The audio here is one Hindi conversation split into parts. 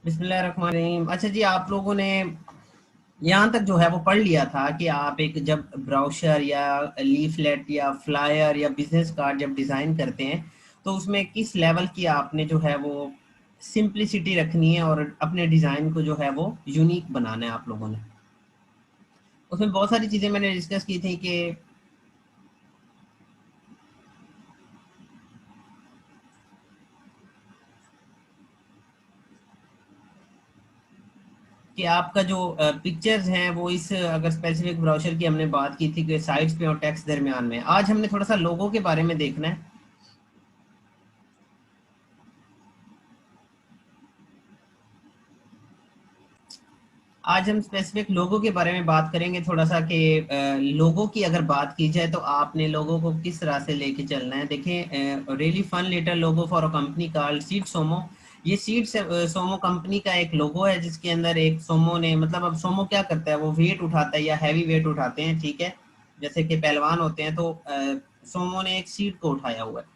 बिस्मिल्लाहिर्रहमानिर्रहीम। अच्छा जी, आप लोगों ने यहाँ तक जो है वो पढ़ लिया था कि आप एक जब ब्राउशर या लीफलेट या फ्लायर या बिजनेस कार्ड जब डिज़ाइन करते हैं तो उसमें किस लेवल की आपने जो है वो सिंप्लिसिटी रखनी है और अपने डिज़ाइन को जो है वो यूनिक बनाना है आप लोगों ने। उसमें बहुत सारी चीज़ें मैंने डिस्कस की थी कि आपका जो पिक्चर्स हैं वो इस अगर स्पेसिफिक ब्राउशर की हमने बात की थी कि साइड्स पे और टेक्स्ट दरमियान में, आज हमने थोड़ा सा लोगों के बारे में देखना है। आज हम स्पेसिफिक लोगों के बारे में बात करेंगे थोड़ा सा कि लोगों की अगर बात की जाए तो आपने लोगों को किस तरह से लेके चलना है। देखें, really fun little logo for a company called सीट सोमो। ये सीट सोमो कंपनी का एक लोगो है जिसके अंदर एक सोमो ने, मतलब अब सोमो क्या करता है, वो वेट उठाता है या हैवी वेट उठाते हैं, ठीक है, जैसे कि पहलवान होते हैं, तो सोमो ने एक सीट को उठाया हुआ है।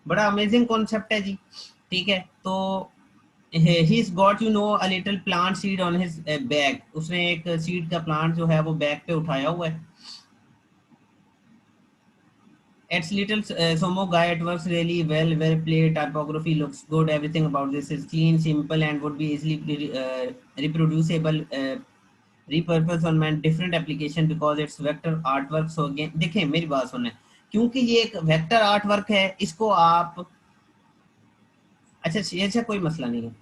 बड़ा अमेजिंग कॉन्सेप्ट है जी। ठीक है, तो he's got a little plant seed on his bag। उसने एक सीड का प्लांट जो है वो बैग पे उठाया हुआ है। It's little Somo guy, it works really well played, typography looks good, everything about this is clean, simple and would be easily reproducible, repurpose on my different application because it's vector artwork। so again देखें मेरी बात सुने, क्योंकि ये एक वेक्टर आर्ट वर्क है, इसको आप, अच्छा अच्छा कोई मसला नहीं है,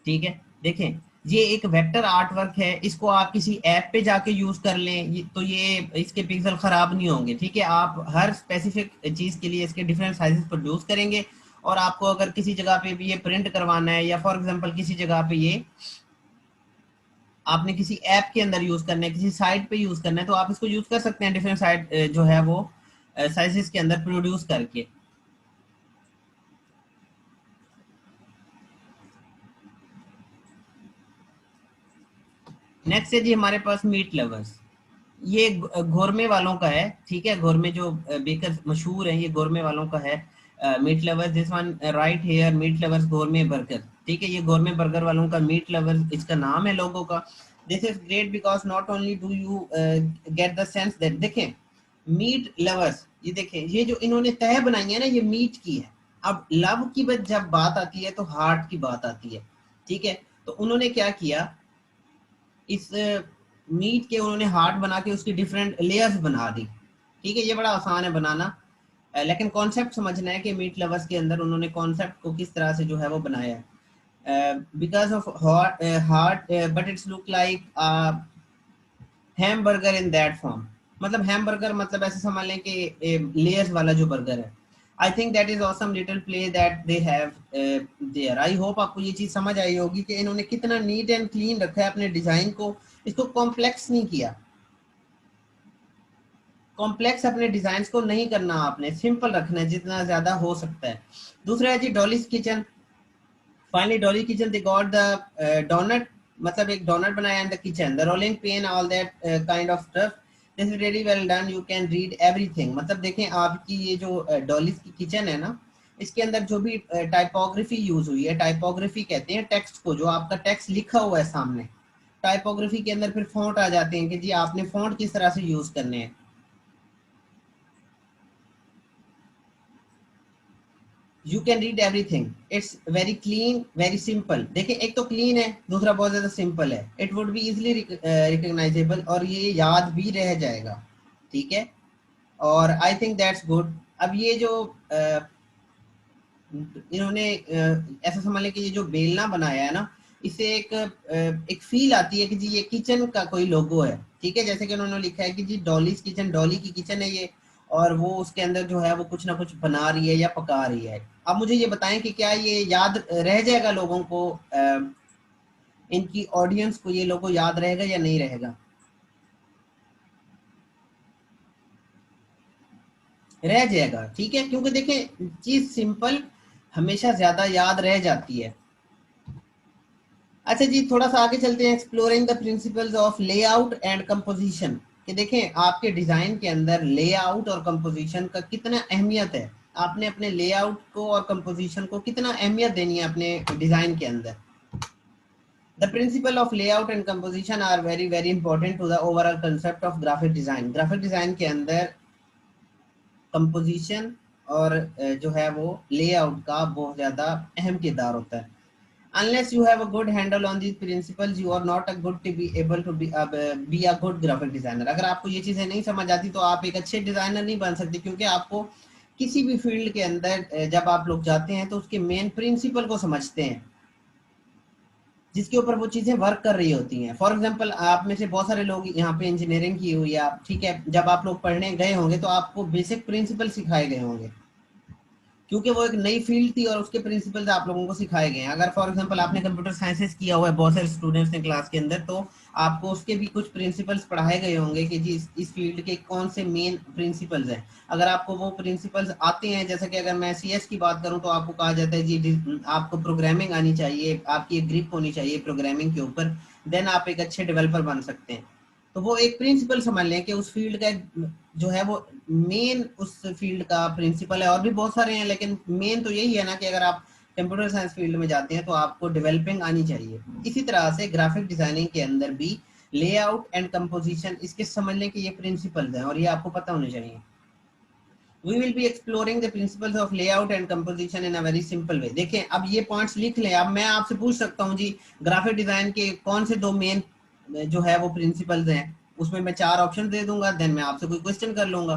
ठीक है। देखें, ये एक वेक्टर आर्ट वर्क है, इसको आप किसी ऐप पे जाके यूज कर लें, तो ये इसके पिक्सल खराब नहीं होंगे, ठीक है। आप हर स्पेसिफिक चीज के लिए इसके डिफरेंट साइजेस प्रोड्यूस करेंगे, और आपको अगर किसी जगह पे भी ये प्रिंट करवाना है या फॉर एग्जांपल किसी जगह पे ये आपने किसी ऐप के अंदर यूज करना है, किसी साइट पे यूज करना है, तो आप इसको यूज कर सकते हैं डिफरेंट साइट जो है वो साइजेस के अंदर प्रोड्यूस करके। नेक्स्ट है जी हमारे पास मीट लवर्स। ये गोरमे वालों का है, ठीक है, गोरमे जो बेकर मशहूर है, ये गोरमे वालों का है। Meat lovers, this one right here, meat lovers gourmet burger, ठीक है, ये गोरमे बर्गर वालों का मीट लवर्स इसका नाम है लोगों का। This is great because not only do you get the sense that, देखें, मीट लवर्स, ये देखें, ये जो इन्होंने तह बनाई है ना, ये मीट की है। अब लव की जब बात आती है तो हार्ट की बात आती है, ठीक है। तो उन्होंने क्या किया, इस मीट के उन्होंने हार्ट बना के उसकी डिफरेंट लेयर्स बना दी, ठीक है। ये बड़ा आसान है बनाना, लेकिन कॉन्सेप्ट समझना है कि मीट लवर्स के अंदर उन्होंने कॉन्सेप्ट को किस तरह से जो है वो बनाया है। Because of heart but it's look like ham burger in that form. मतलब हैम बर्गर मतलब ऐसे समझ लें कि लेयर्स वाला जो बर्गर है। I think that is awesome little play that they have their. I hope आपको ये चीज समझ आई होगी कि इन्होंने कितना नीट एंड क्लीन रखा है अपने डिजाइन को, इसको कॉम्प्लेक्स नहीं किया। कॉम्प्लेक्स अपने डिजाइन को नहीं करना, आपने सिंपल रखना है जितना ज्यादा हो सकता है। दूसरा है जी Dolly's kitchen. Finally Dolly kitchen they got the donut, मतलब एक डोनट बनाया in the kitchen, the rolling pin all that kind of stuff. This is really well done, you can read everything. मतलब देखें, आपकी ये जो डॉलीज की किचन है ना, इसके अंदर जो भी टाइपोग्राफी यूज हुई है, टाइपोग्राफी कहते हैं टेक्स्ट को, जो आपका टेक्स्ट लिखा हुआ है सामने, टाइपोग्राफी के अंदर फिर फॉन्ट आ जाते हैं कि जी आपने फॉन्ट किस तरह से यूज करने हैं। You can read everything, it's very clean very simple. देखिए, एक तो क्लीन है, दूसरा बहुत ज्यादा सिंपल है, it would be easily recognisable, और ये याद भी रह जाएगा, ठीक है। और आई थिंक दैट्स गुड। अब ये जो इन्होंने ऐसा समझ लें कि ये जो बेलना बनाया है ना, इससे एक फील आती है कि जी ये किचन का कोई लोगो है, ठीक है। जैसे कि उन्होंने लिखा है कि जी डॉलीज किचन, डॉली की किचन है ये, और वो उसके अंदर जो है वो कुछ ना कुछ बना रही है या पका रही है। अब मुझे ये बताएं कि क्या ये याद रह जाएगा लोगों को, इनकी ऑडियंस को ये लोगो याद रहेगा या नहीं रहेगा? रह जाएगा, ठीक है, क्योंकि देखें चीज सिंपल हमेशा ज्यादा याद रह जाती है। अच्छा जी, थोड़ा सा आगे चलते हैं, exploring the principles of layout and composition. कि देखें आपके डिजाइन के अंदर लेआउट और कंपोजिशन का कितना अहमियत है, आपने अपने लेआउट को और कंपोजिशन को कितना अहमियत देनी है अपने डिजाइन के अंदर। The principle of layout and composition are very very important to the overall concept of graphic design. Graphic design के अंदर composition और जो है वो layout का बहुत ज़्यादा अहम किरदार होता है. Unless you have a good handle on these principles, you are not a good to be able to be a good graphic designer. अगर आपको ये चीज़ें नहीं समझ आती तो आप एक अच्छे डिज़ाइनर नहीं बन सकते, क्योंकि आपको किसी भी फील्ड के अंदर जब आप लोग जाते हैं तो उसके मेन प्रिंसिपल को समझते हैं जिसके ऊपर वो चीजें वर्क कर रही होती हैं. फॉर एग्जांपल, आप में से बहुत सारे लोग यहाँ पे इंजीनियरिंग की हुई है, आप ठीक है, जब आप लोग पढ़ने गए होंगे तो आपको बेसिक प्रिंसिपल सिखाए गए होंगे, क्योंकि वो एक नई फील्ड थी और उसके प्रिंसिपल्स आप लोगों को सिखाए गए हैं. अगर फॉर एग्जांपल आपने कंप्यूटर साइंसेस किया हुआ है बहुत सारे स्टूडेंट्स ने क्लास के अंदर, तो आपको उसके भी कुछ प्रिंसिपल्स पढ़ाए गए होंगे कि जी इस फील्ड के कौन से मेन प्रिंसिपल्स हैं. अगर आपको वो प्रिंसिपल्स आते हैं, जैसे कि अगर मैं सीएस की बात करूं तो आपको कहा जाता है जी आपको प्रोग्रामिंग आनी चाहिए, आपकी एक ग्रिप होनी चाहिए प्रोग्रामिंग के ऊपर, देन आप एक अच्छे डेवलपर बन सकते हैं. तो वो एक प्रिंसिपल समझ लें कि उस फील्ड का जो है वो मेन उस फील्ड का प्रिंसिपल है. और भी बहुत सारे हैं, लेकिन मेन तो यही है ना कि अगर आप कंप्यूटर साइंस फील्ड में जाते हैं तो आपको डेवलपिंग आनी चाहिए. इसी तरह से ग्राफिक डिजाइनिंग के अंदर भी लेआउट एंड कंपोजिशन इसके समझ लें कि ये प्रिंसिपल्स हैं और ये आपको पता होने चाहिए. We will be exploring the principles of layout and composition in a very simple way. देखें, अब ये पॉइंट्स लिख लें. अब मैं आपसे पूछ सकता हूँ जी ग्राफिक डिजाइन के कौन से दो मेन जो है वो प्रिंसिपल्स हैं, उसमें मैं 4 ऑप्शन दे दूंगा, देन मैं आपसे कोई क्वेश्चन कर लूंगा.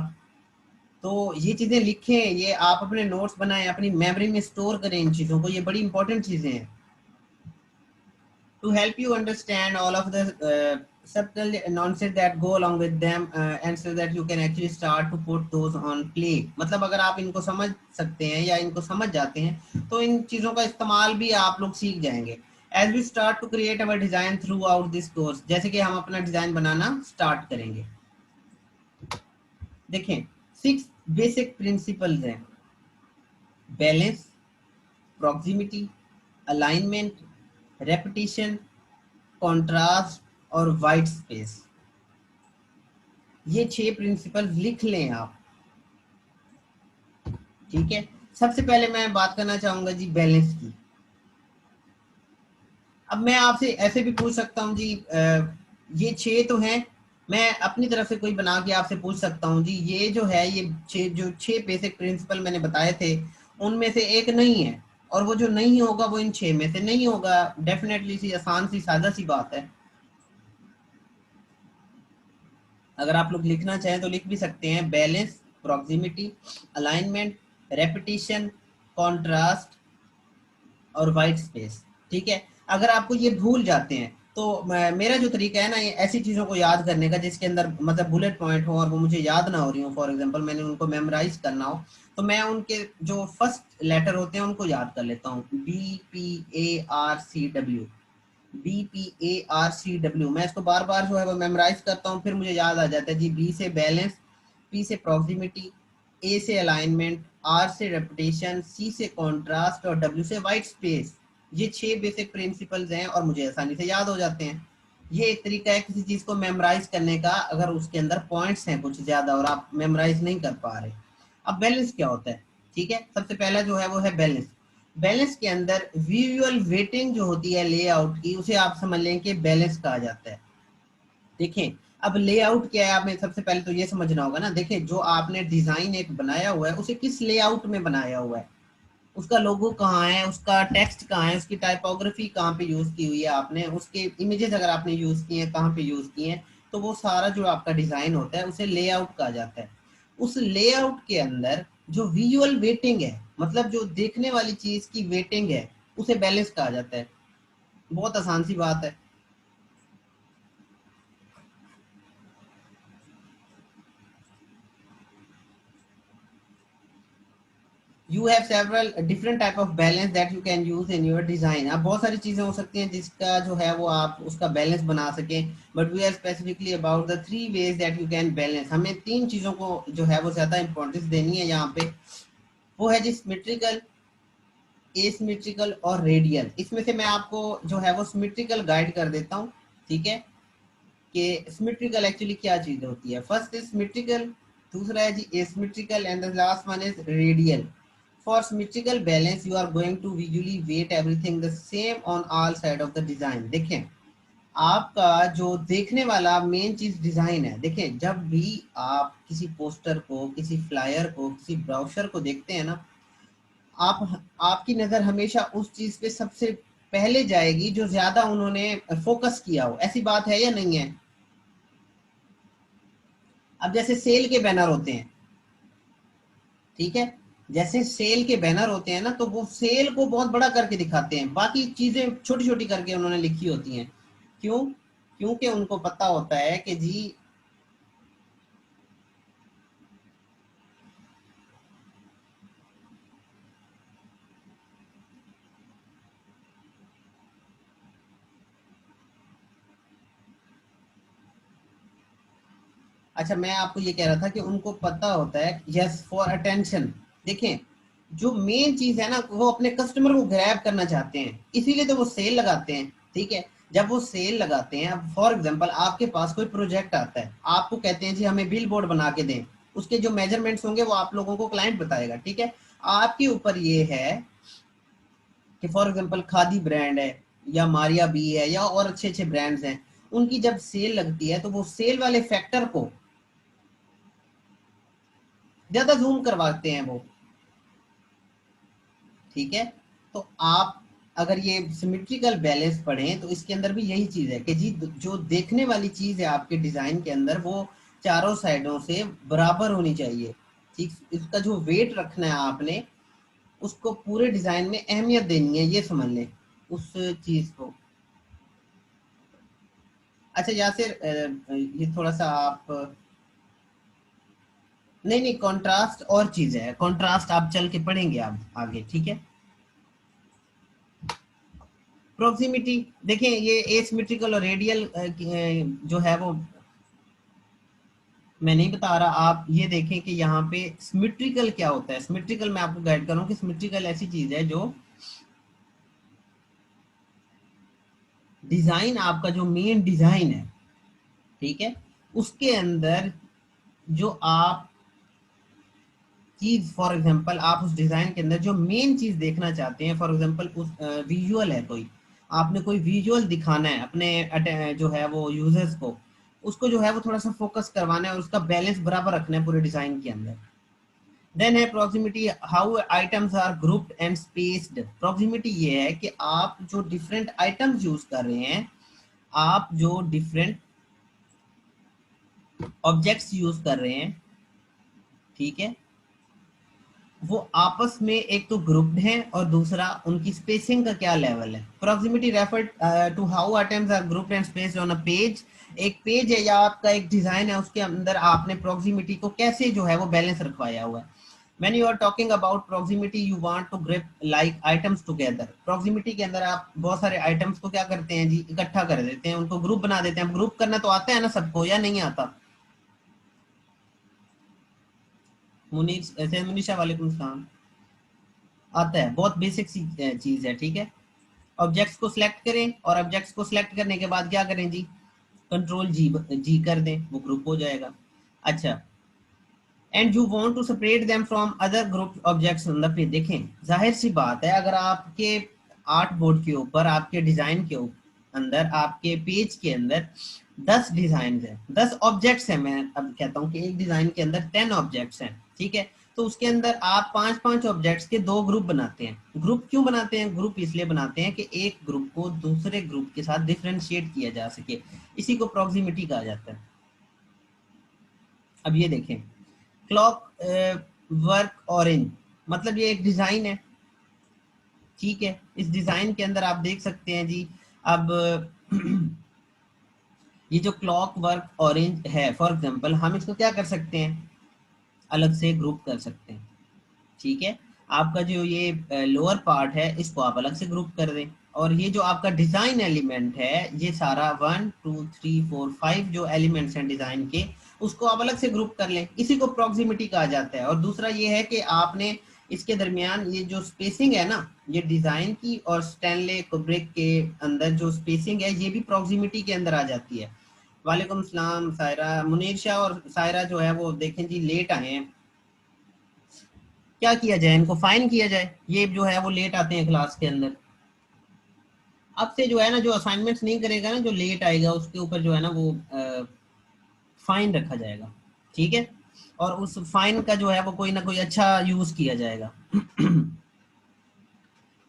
तो ये चीजें लिखें, ये आप अपने नोट्स बनाएं, अपनी मेमोरी में स्टोर करें इन चीजों को, ये बड़ी इंपॉर्टेंट चीजें हैं. To help you understand all of the subtle nonsense that go along with them, and so that you can actually start to put those on play. मतलब अगर आप इनको समझ सकते हैं या इनको समझ जाते हैं तो इन चीज़ों का इस्तेमाल भी आप लोग सीख जाएंगे. As we start to create our design throughout this course, जैसे कि हम अपना डिज़ाइन बनाना स्टार्ट करेंगे. देखें, 6 बेसिक प्रिंसिपल्स हैं: balance, proximity, alignment, repetition, contrast और वाइट स्पेस. ये 6 प्रिंसिपल लिख लें आप, ठीक है. सबसे पहले मैं बात करना चाहूंगा जी बैलेंस की. अब मैं आपसे ऐसे भी पूछ सकता हूं जी ये 6 तो हैं, मैं अपनी तरफ से कोई बना के आपसे पूछ सकता हूं जी ये जो है ये 6 बेसिक प्रिंसिपल मैंने बताए थे उनमें से एक नहीं है, और वो जो नहीं होगा वो इन 6 में से नहीं होगा. डेफिनेटली सी आसान सी सादा सी बात है. अगर आप लोग लिखना चाहें तो लिख भी सकते हैं: balance, proximity, alignment, repetition, contrast और वाइट स्पेस. ठीक है. अगर आपको ये भूल जाते हैं तो मेरा जो तरीका है ना, ये ऐसी चीज़ों को याद करने का जिसके अंदर मतलब बुलेट पॉइंट हो और वो मुझे याद ना हो रही हो, फॉर एग्जांपल मैंने उनको मेमोराइज करना हो, तो मैं उनके जो फर्स्ट लेटर होते हैं उनको याद कर लेता हूँ. BPARCW, BPARCW. मैं इसको बार बार जो है वो मेमोराइज करता हूँ, फिर मुझे याद आ जाता है जी बी से बैलेंस, पी से प्रॉक्सिमिटी, ए से अलाइनमेंट, आर से रेपुटेशन, सी से कॉन्ट्रास्ट और डब्ल्यू से वाइट स्पेस. ये 6 बेसिक प्रिंसिपल्स हैं और मुझे आसानी से याद हो जाते हैं. ये एक तरीका है किसी चीज को मेमोराइज करने का, अगर उसके अंदर पॉइंट्स हैं कुछ ज्यादा और आप मेमोराइज नहीं कर पा रहे. अब बैलेंस क्या होता है? ठीक है, सबसे पहला जो है वो है बैलेंस. बैलेंस के अंदर विजुअल वेटिंग जो होती है लेआउट की, उसे आप समझ लें कि बैलेंस कहा जाता है. देखें, अब लेआउट क्या है आपने सबसे पहले तो ये समझना होगा ना. देखें, जो आपने डिजाइन एक बनाया हुआ है उसे किस लेआउट में बनाया हुआ है, उसका लोगो कहाँ है, उसका टेक्स्ट कहाँ है, उसकी टाइपोग्राफी कहाँ पे यूज की हुई है आपने, उसके इमेजेस अगर आपने यूज किए हैं कहाँ पे यूज किए हैं, तो वो सारा जो आपका डिजाइन होता है उसे लेआउट कहा जाता है. उस लेआउट के अंदर जो विजुअल वेटिंग है, मतलब जो देखने वाली चीज की वेटिंग है, उसे बैलेंस कहा जाता है. बहुत आसान सी बात है. You have several different type of balance that you can use in your design. अब बहुत सारी चीजें हो सकती हैं जिसका जो है वो आप उसका बैलेंस बना सकें, but we are specifically about the 3 ways that you can balance. हमें 3 चीजों को जो है वो ज्यादा इंपॉर्टेंस देनी है यहाँ पे. वो है जी सिमेट्रिकल, एसिमेट्रिकल और रेडियल. इसमें से मैं आपको जो है वो सिमेट्रिकल गाइड कर देता हूँ. ठीक है, कि सिमेट्रिकल एक्चुअली क्या चीज होती है. फर्स्ट इज सिमेट्रिकल, दूसरा है जी asymmetrical and the last one is radial. For symmetrical balance you are going to visually weight everything the same on all side of the design. देखें आपका जो देखने वाला मेन चीज डिजाइन है, देखें जब भी आप किसी पोस्टर को, किसी फ्लायर को, किसी ब्राउशर को देखते हैं ना, आपकी नजर हमेशा उस चीज पे सबसे पहले जाएगी जो ज्यादा उन्होंने फोकस किया हो। ऐसी बात है या नहीं है? अब जैसे सेल के बैनर होते हैं, ठीक है, जैसे सेल के बैनर होते हैं ना, तो वो सेल को बहुत बड़ा करके दिखाते हैं, बाकी चीजें छोटी छोटी करके उन्होंने लिखी होती हैं। क्यों? क्योंकि उनको पता होता है कि जी अच्छा, मैं आपको ये कह रहा था कि उनको पता होता है, यस, फॉर अटेंशन। देखें जो मेन चीज है ना, वो अपने कस्टमर को ग्रैब करना चाहते हैं, इसीलिए तो वो सेल लगाते हैं। ठीक है, जब वो सेल लगाते हैं, अब फॉर एग्जांपल आपके पास कोई प्रोजेक्ट आता है, आपको कहते हैं जी हमें बिल बोर्ड बना के दें, उसके जो मेजरमेंट्स होंगे वो आप लोगों को क्लाइंट बताएगा। ठीक है, आपके ऊपर ये है कि फॉर एग्जांपल खादी ब्रांड है या मारिया बी है या और अच्छे अच्छे ब्रांड्स हैं, उनकी जब सेल लगती है तो वो सेल वाले फैक्टर को ज्यादा जूम करवाते हैं वो। ठीक है, तो आप अगर ये सिमेट्रिकल बैलेंस पढ़ें तो इसके अंदर भी यही चीज है कि जी जो देखने वाली चीज है आपके डिजाइन के अंदर, वो चारों साइडों से बराबर होनी चाहिए। ठीक, इसका जो वेट रखना है आपने, उसको पूरे डिजाइन में अहमियत देनी है, ये समझ लें उस चीज को। अच्छा यासिर, ये थोड़ा सा आप, नहीं नहीं, कॉन्ट्रास्ट और चीज है, कॉन्ट्रास्ट आप चल के पढ़ेंगे आप आगे। ठीक है, प्रोक्सिमिटी, देखें ये एसिमेट्रिकल और रेडियल जो है वो मैं नहीं बता रहा, आप ये देखें कि यहाँ पे सिमेट्रिकल क्या होता है। सिमेट्रिकल मैं आपको गाइड करूँ कि सिमेट्रिकल ऐसी चीज है जो डिजाइन, आपका जो मेन डिजाइन है, ठीक है, उसके अंदर जो आप चीज, फॉर एग्जांपल आप उस डिजाइन के अंदर जो मेन चीज देखना चाहते हैं, फॉर एग्जांपल उस विजुअल है, कोई आपने कोई विजुअल दिखाना है अपने जो है वो यूजर्स को, उसको जो है वो थोड़ा सा फोकस करवाना है और उसका बैलेंस बराबर रखना है पूरे डिजाइन के अंदर। देन है proximity, how items are grouped and spaced. Proximity ये है कि आप जो डिफरेंट आइटम्स यूज कर रहे हैं, आप जो डिफरेंट ऑब्जेक्ट्स यूज कर रहे हैं, ठीक है, वो आपस में एक तो ग्रुप्ड हैं और दूसरा उनकी स्पेसिंग का क्या लेवल है। Proximity refer to how items are grouped and spaced on a page. एक पेज है या आपका एक डिजाइन है, उसके अंदर आपने प्रोक्सिमिटी को कैसे जो है वो बैलेंस रखवाया हुआ है। When you are talking about proximity, you want to grip like items together. Proximity के अंदर आप बहुत सारे आइटम्स को क्या करते हैं जी, इकट्ठा कर देते हैं, उनको ग्रुप बना देते हैं। ग्रुप करना तो आता है ना सबको, या नहीं आता? मुनीर, मुनीषा, वालेकुम सलाम। आता है, बहुत बेसिक सी चीज है। ठीक है, ऑब्जेक्ट्स को सिलेक्ट करें और ऑब्जेक्ट्स को सिलेक्ट करने के बाद क्या करें जी, कंट्रोल जी जी कर दें, वो ग्रुप हो जाएगा। अच्छा, and you want to separate them from other group objects on the page. देखें जाहिर सी बात है, अगर आपके आर्ट बोर्ड के ऊपर, आपके डिजाइन के अंदर, आपके पेज के अंदर 10 डिजाइन है, 10 ऑब्जेक्ट्स हैं, मैं अब कहता हूं कि एक डिजाइन के अंदर 10 ऑब्जेक्ट्स हैं, ठीक है, तो उसके अंदर आप 5-5 ऑब्जेक्ट्स के 2 ग्रुप बनाते हैं। ग्रुप क्यों बनाते हैं? ग्रुप इसलिए बनाते हैं कि एक ग्रुप को दूसरे ग्रुप के साथ डिफरेंशिएट किया जा सके, इसी को प्रॉक्सिमिटी कहा जाता है। अब ये देखें, क्लॉक वर्क ऑरेंज, मतलब ये एक डिजाइन है, ठीक है, इस डिजाइन के अंदर आप देख सकते हैं जी। अब ये जो क्लॉक वर्क ऑरेंज है, फॉर एग्जांपल हम इसको क्या कर सकते हैं, अलग से ग्रुप कर सकते हैं। ठीक है, आपका जो ये लोअर पार्ट है, इसको आप अलग से ग्रुप कर दें, और ये जो आपका डिजाइन एलिमेंट है, ये सारा 1 2 3 4 5 जो एलिमेंट्स हैं डिजाइन के, उसको आप अलग से ग्रुप कर लें, इसी को प्रॉक्सिमिटी कहा जाता है। और दूसरा ये है कि आपने इसके दरमियान ये जो स्पेसिंग है ना, ये डिजाइन की और स्टैनले कुब्रिक के अंदर जो स्पेसिंग है, ये भी प्रॉक्सिमिटी के अंदर आ जाती है। वालेकुम सलाम सायरा, मुनीर शाह और सायरा जो है वो देखें जी लेट आए हैं। क्या किया जाए, इनको फाइन किया जाए, ये जो है वो लेट आते हैं क्लास के अंदर। अब से जो है ना, जो असाइनमेंट्स नहीं करेगा ना, जो लेट आएगा उसके ऊपर जो है ना वो फाइन रखा जाएगा, ठीक है। और उस फाइन का जो है वो कोई ना कोई अच्छा यूज किया जाएगा।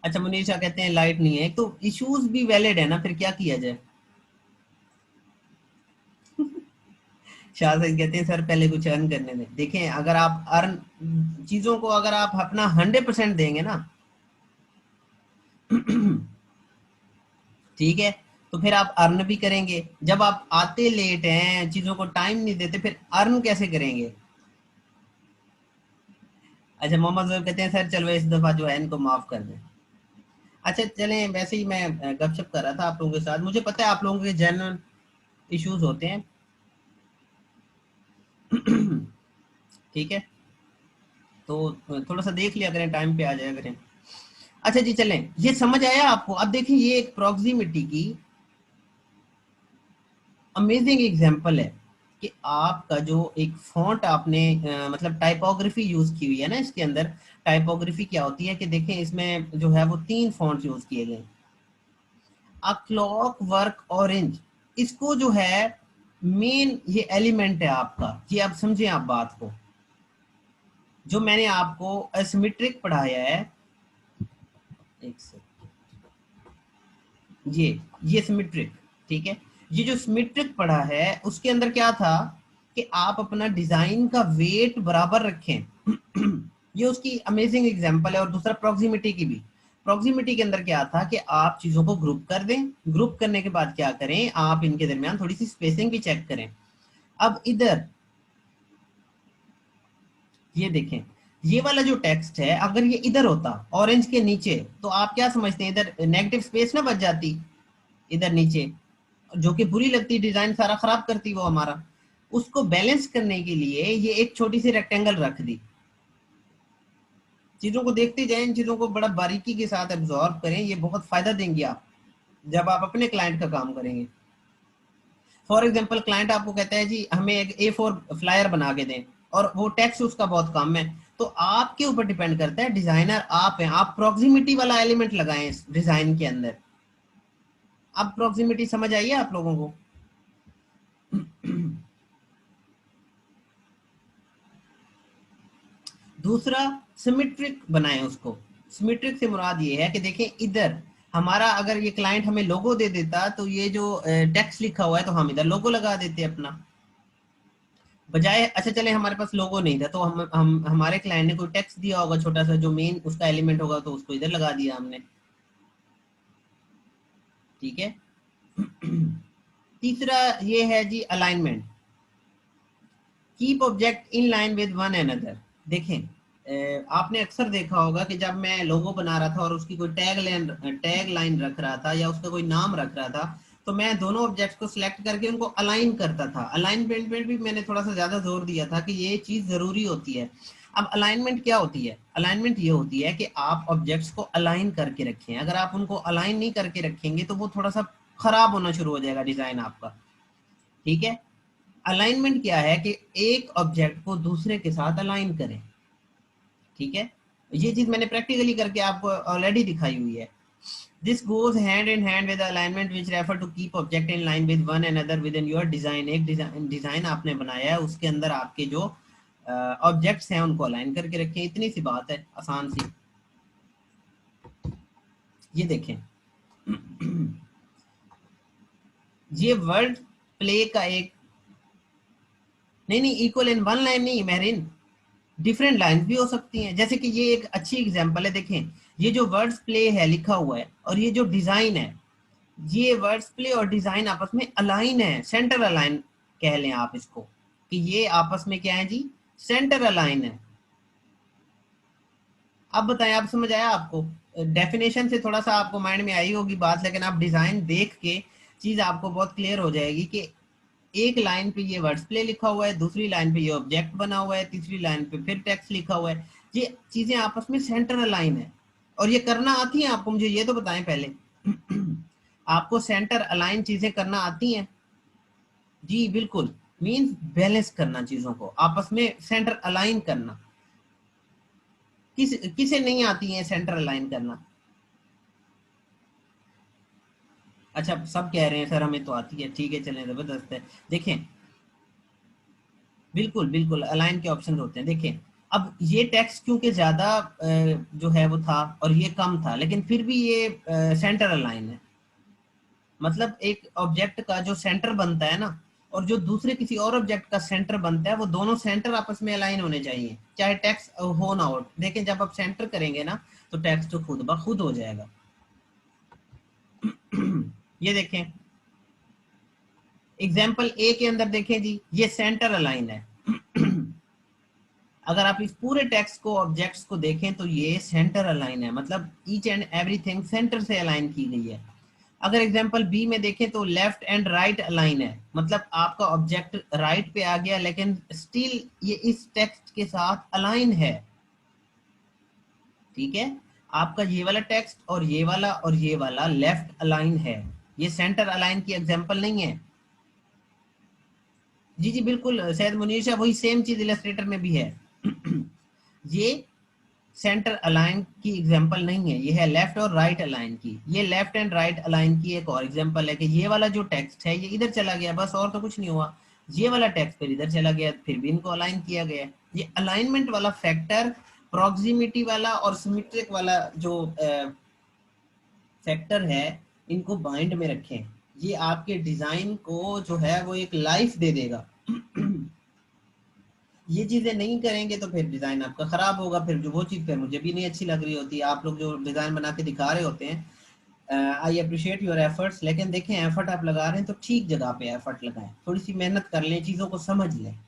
अच्छा, मुनीषा कहते हैं लाइट नहीं है, एक तो इश्यूज भी वैलिड है ना, फिर क्या किया जाए। शाह साहब कहते हैं सर पहले कुछ अर्न करने दें। देखें, अगर आप अर्न चीजों को अगर आप अपना 100% देंगे ना, ठीक है, तो फिर आप अर्न भी करेंगे। जब आप आते लेट हैं, चीजों को टाइम नहीं देते, फिर अर्न कैसे करेंगे। अच्छा, मोहम्मद जोहर कहते हैं सर चलो इस दफा जो है इनको माफ कर दें। अच्छा चलें, वैसे ही मैं गपशप कर रहा था आप लोगों के साथ, मुझे पता है आप लोगों के जेन्युइन इश्यूज होते हैं। ठीक है, तो थोड़ा सा देख लिया करें, टाइम पे आ जाया करें। अच्छा जी, चलें, ये समझ आया आपको। अब देखिए, ये एक प्रॉक्सिमिटी की अमेजिंग एग्जांपल है कि आपका जो एक फॉन्ट आपने मतलब टाइपोग्राफी यूज की हुई है ना इसके अंदर। टाइपोग्राफी क्या होती है कि देखें, इसमें जो है वो 3 फॉन्ट यूज किए गए। अ क्लॉक वर्क ऑरेंज, इसको जो है मेन ये एलिमेंट है आपका, ये आप समझे आप बात को। जो मैंने आपको एसिमेट्रिक पढ़ाया है, एक सेकंड, ये सिमेट्रिक, ठीक है। ये जो सिमेट्रिक पढ़ा है उसके अंदर क्या था कि आप अपना डिजाइन का वेट बराबर रखें। ये उसकी अमेजिंग एग्जांपल है। और दूसरा प्रॉक्सिमिटी की भी, प्रॉक्सिमिटी के अंदर क्या था कि आप चीजों को ग्रुप कर दें, ग्रुप करने के बाद क्या करें, आप इनके दरमियान थोड़ी सी स्पेसिंग भी चेक करें। अब इधर ये देखें, ये वाला जो टेक्स्ट है अगर ये इधर होता ऑरेंज के नीचे, तो आप क्या समझते हैं, इधर नेगेटिव स्पेस ना बच जाती इधर नीचे, जो कि बुरी लगती, डिजाइन सारा खराब करती वो हमारा। उसको बैलेंस करने के लिए ये एक छोटी सी रेक्टेंगल रख दी। चीजों को देखते जाएं, इन चीजों को बड़ा बारीकी के साथ एब्जॉर्ब करें, ये बहुत फायदा देंगे आप जब आप अपने क्लाइंट का काम करेंगे। फॉर एग्जाम्पल, क्लाइंट आपको कहता है जी हमें एक A4 फ्लायर बना के दें, और वो टेक्स्ट उसका बहुत कम है, तो आपके ऊपर डिपेंड करता है, डिजाइनर आप हैं, आप प्रॉक्सिमिटी वाला एलिमेंट लगाएं इस डिजाइन के अंदर। अब प्रॉक्सिमिटी समझ आई है आप लोगों को। दूसरा, सिमेट्रिक बनाएं उसको। सिमेट्रिक से मुराद ये है कि देखें, इधर हमारा अगर ये क्लाइंट हमें लोगो दे देता, तो ये जो टेक्स्ट लिखा हुआ है तो हम इधर लोगो लगा देते अपना, बजाय। अच्छा चले, हमारे पास लोगो नहीं था, तो हम हमारे क्लाइंट ने कोई टेक्स्ट दिया होगा छोटा सा, जो मेन उसका एलिमेंट होगा, तो उसको इधर लगा दिया हमने, ठीक है। तीसरा ये है जी alignment. Keep object in line with one another. देखें, आपने अक्सर देखा होगा कि जब मैं लोगो बना रहा था और उसकी कोई टैग लाइन रख रहा था या उसका कोई नाम रख रहा था, तो मैं दोनों ऑब्जेक्ट्स को सिलेक्ट करके उनको अलाइन करता था। अलाइनमेंट में भी मैंने थोड़ा सा ज्यादा जोर दिया था कि ये चीज जरूरी होती है। अब अलाइनमेंट क्या होती है, अलाइनमेंट ये होती है कि आप ऑब्जेक्ट्स को अलाइन करके रखें। अगर आप उनको अलाइन नहीं करके रखेंगे तो वो थोड़ा सा खराब होना शुरू हो जाएगा डिजाइन आपका, ठीक है। अलाइनमेंट क्या है कि एक ऑब्जेक्ट को दूसरे के साथ अलाइन करें, ठीक है। ये चीज मैंने प्रैक्टिकली करके आपको ऑलरेडी दिखाई हुई है। This goes hand in hand with alignment which refer to keep object in line with one another within your design. एक डिजाइन आपने बनाया है, उसके अंदर आपके जो ऑब्जेक्ट्स हैं उनको अलाइन करके रखें। इतनी सी बात है, आसान सी। ये देखें, ये वर्ड प्ले का एक, नहीं नहीं, इक्वल इन वन लाइन नहीं महरीन, डिफरेंट लाइंस भी हो सकती हैं। जैसे कि ये एक अच्छी एग्जांपल है, देखें, ये जो वर्ड्स प्ले है लिखा हुआ है और ये जो डिजाइन है, ये वर्ड्स प्ले और डिजाइन आपस में अलाइन है, सेंटर अलाइन कह लें आप इसको, कि ये आपस में क्या है जी, सेंटर अलाइन है। अब बताएं, आप समझ आया आपको। डेफिनेशन से थोड़ा सा आपको माइंड में आई होगी बात, लेकिन आप डिजाइन देख के चीज आपको बहुत क्लियर हो जाएगी कि एक लाइन पे ये वर्ड्स प्ले लिखा हुआ है, दूसरी लाइन पे ये ऑब्जेक्ट बना हुआ है, तीसरी लाइन पे फिर टेक्स्ट लिखा हुआ है। ये चीजें आपस में सेंटर अलाइन है। और ये करना आती है आपको, मुझे ये तो बताएं पहले। आपको सेंटर अलाइन चीजें करना आती हैं? जी बिल्कुल, मींस बैलेंस करना, चीजों को आपस में सेंटर अलाइन करना। किसे नहीं आती है सेंटर अलाइन करना? अच्छा, सब कह रहे हैं सर हमें तो आती है, ठीक है चलें, जबरदस्त है। देखें, बिल्कुल बिल्कुल अलाइन के ऑप्शन होते हैं। देखें, अब ये टेक्स्ट क्योंकि ज्यादा जो है वो था और ये कम था, लेकिन फिर भी ये सेंटर अलाइन है। मतलब एक ऑब्जेक्ट का जो सेंटर बनता है ना, और जो दूसरे किसी और ऑब्जेक्ट का सेंटर बनता है, वो दोनों सेंटर आपस में अलाइन होने चाहिए, चाहे टेक्स्ट हो ना हो। देखें, जब आप सेंटर करेंगे ना, तो टेक्स्ट तो खुद ब खुद हो जाएगा। ये देखें, एग्जाम्पल ए के अंदर देखें जी, ये सेंटर अलाइन है। अगर आप इस पूरे टेक्स्ट को, ऑब्जेक्ट्स को देखें, तो ये सेंटर अलाइन है, मतलब ईच एंड एवरीथिंग सेंटर से अलाइन की गई है। अगर एग्जांपल बी में देखें तो लेफ्ट एंड राइट अलाइन है, मतलब आपका ऑब्जेक्ट राइट पे आ गया, लेकिन स्टिल ये इस टेक्स्ट के साथ अलाइन है। ठीक है, आपका ये वाला टेक्स्ट और ये वाला लेफ्ट अलाइन है, ये सेंटर अलाइन की एग्जांपल नहीं है। जी जी बिल्कुल सैयद मुनीर शाह, वही सेम चीज इलस्ट्रेटर में भी है। ये सेंटर अलाइन की एग्जांपल नहीं है, ये है लेफ्ट और राइट अलाइन की। ये लेफ्ट एंड राइट अलाइन की एक और एग्जांपल है कि ये वाला जो टेक्स्ट है ये इधर चला गया, बस और तो कुछ नहीं हुआ। ये वाला टेक्स्ट फिर इधर चला गया, फिर भी इनको अलाइन किया गया। ये अलाइनमेंट वाला फैक्टर, प्रॉक्सिमिटी वाला और सिमेट्रिक वाला जो फैक्टर है, इनको बाइंड में रखें। ये आपके डिजाइन को जो है वो एक लाइफ दे देगा। ये चीजें नहीं करेंगे तो फिर डिजाइन आपका खराब होगा। फिर जो वो चीज फिर मुझे भी नहीं अच्छी लग रही होती। आप लोग जो डिजाइन बना के दिखा रहे होते हैं, आई अप्रिशिएट योर एफर्ट्स, लेकिन देखें एफर्ट आप लगा रहे हैं तो ठीक जगह पे एफर्ट लगाएं, थोड़ी सी मेहनत कर लें, चीजों को समझ लें।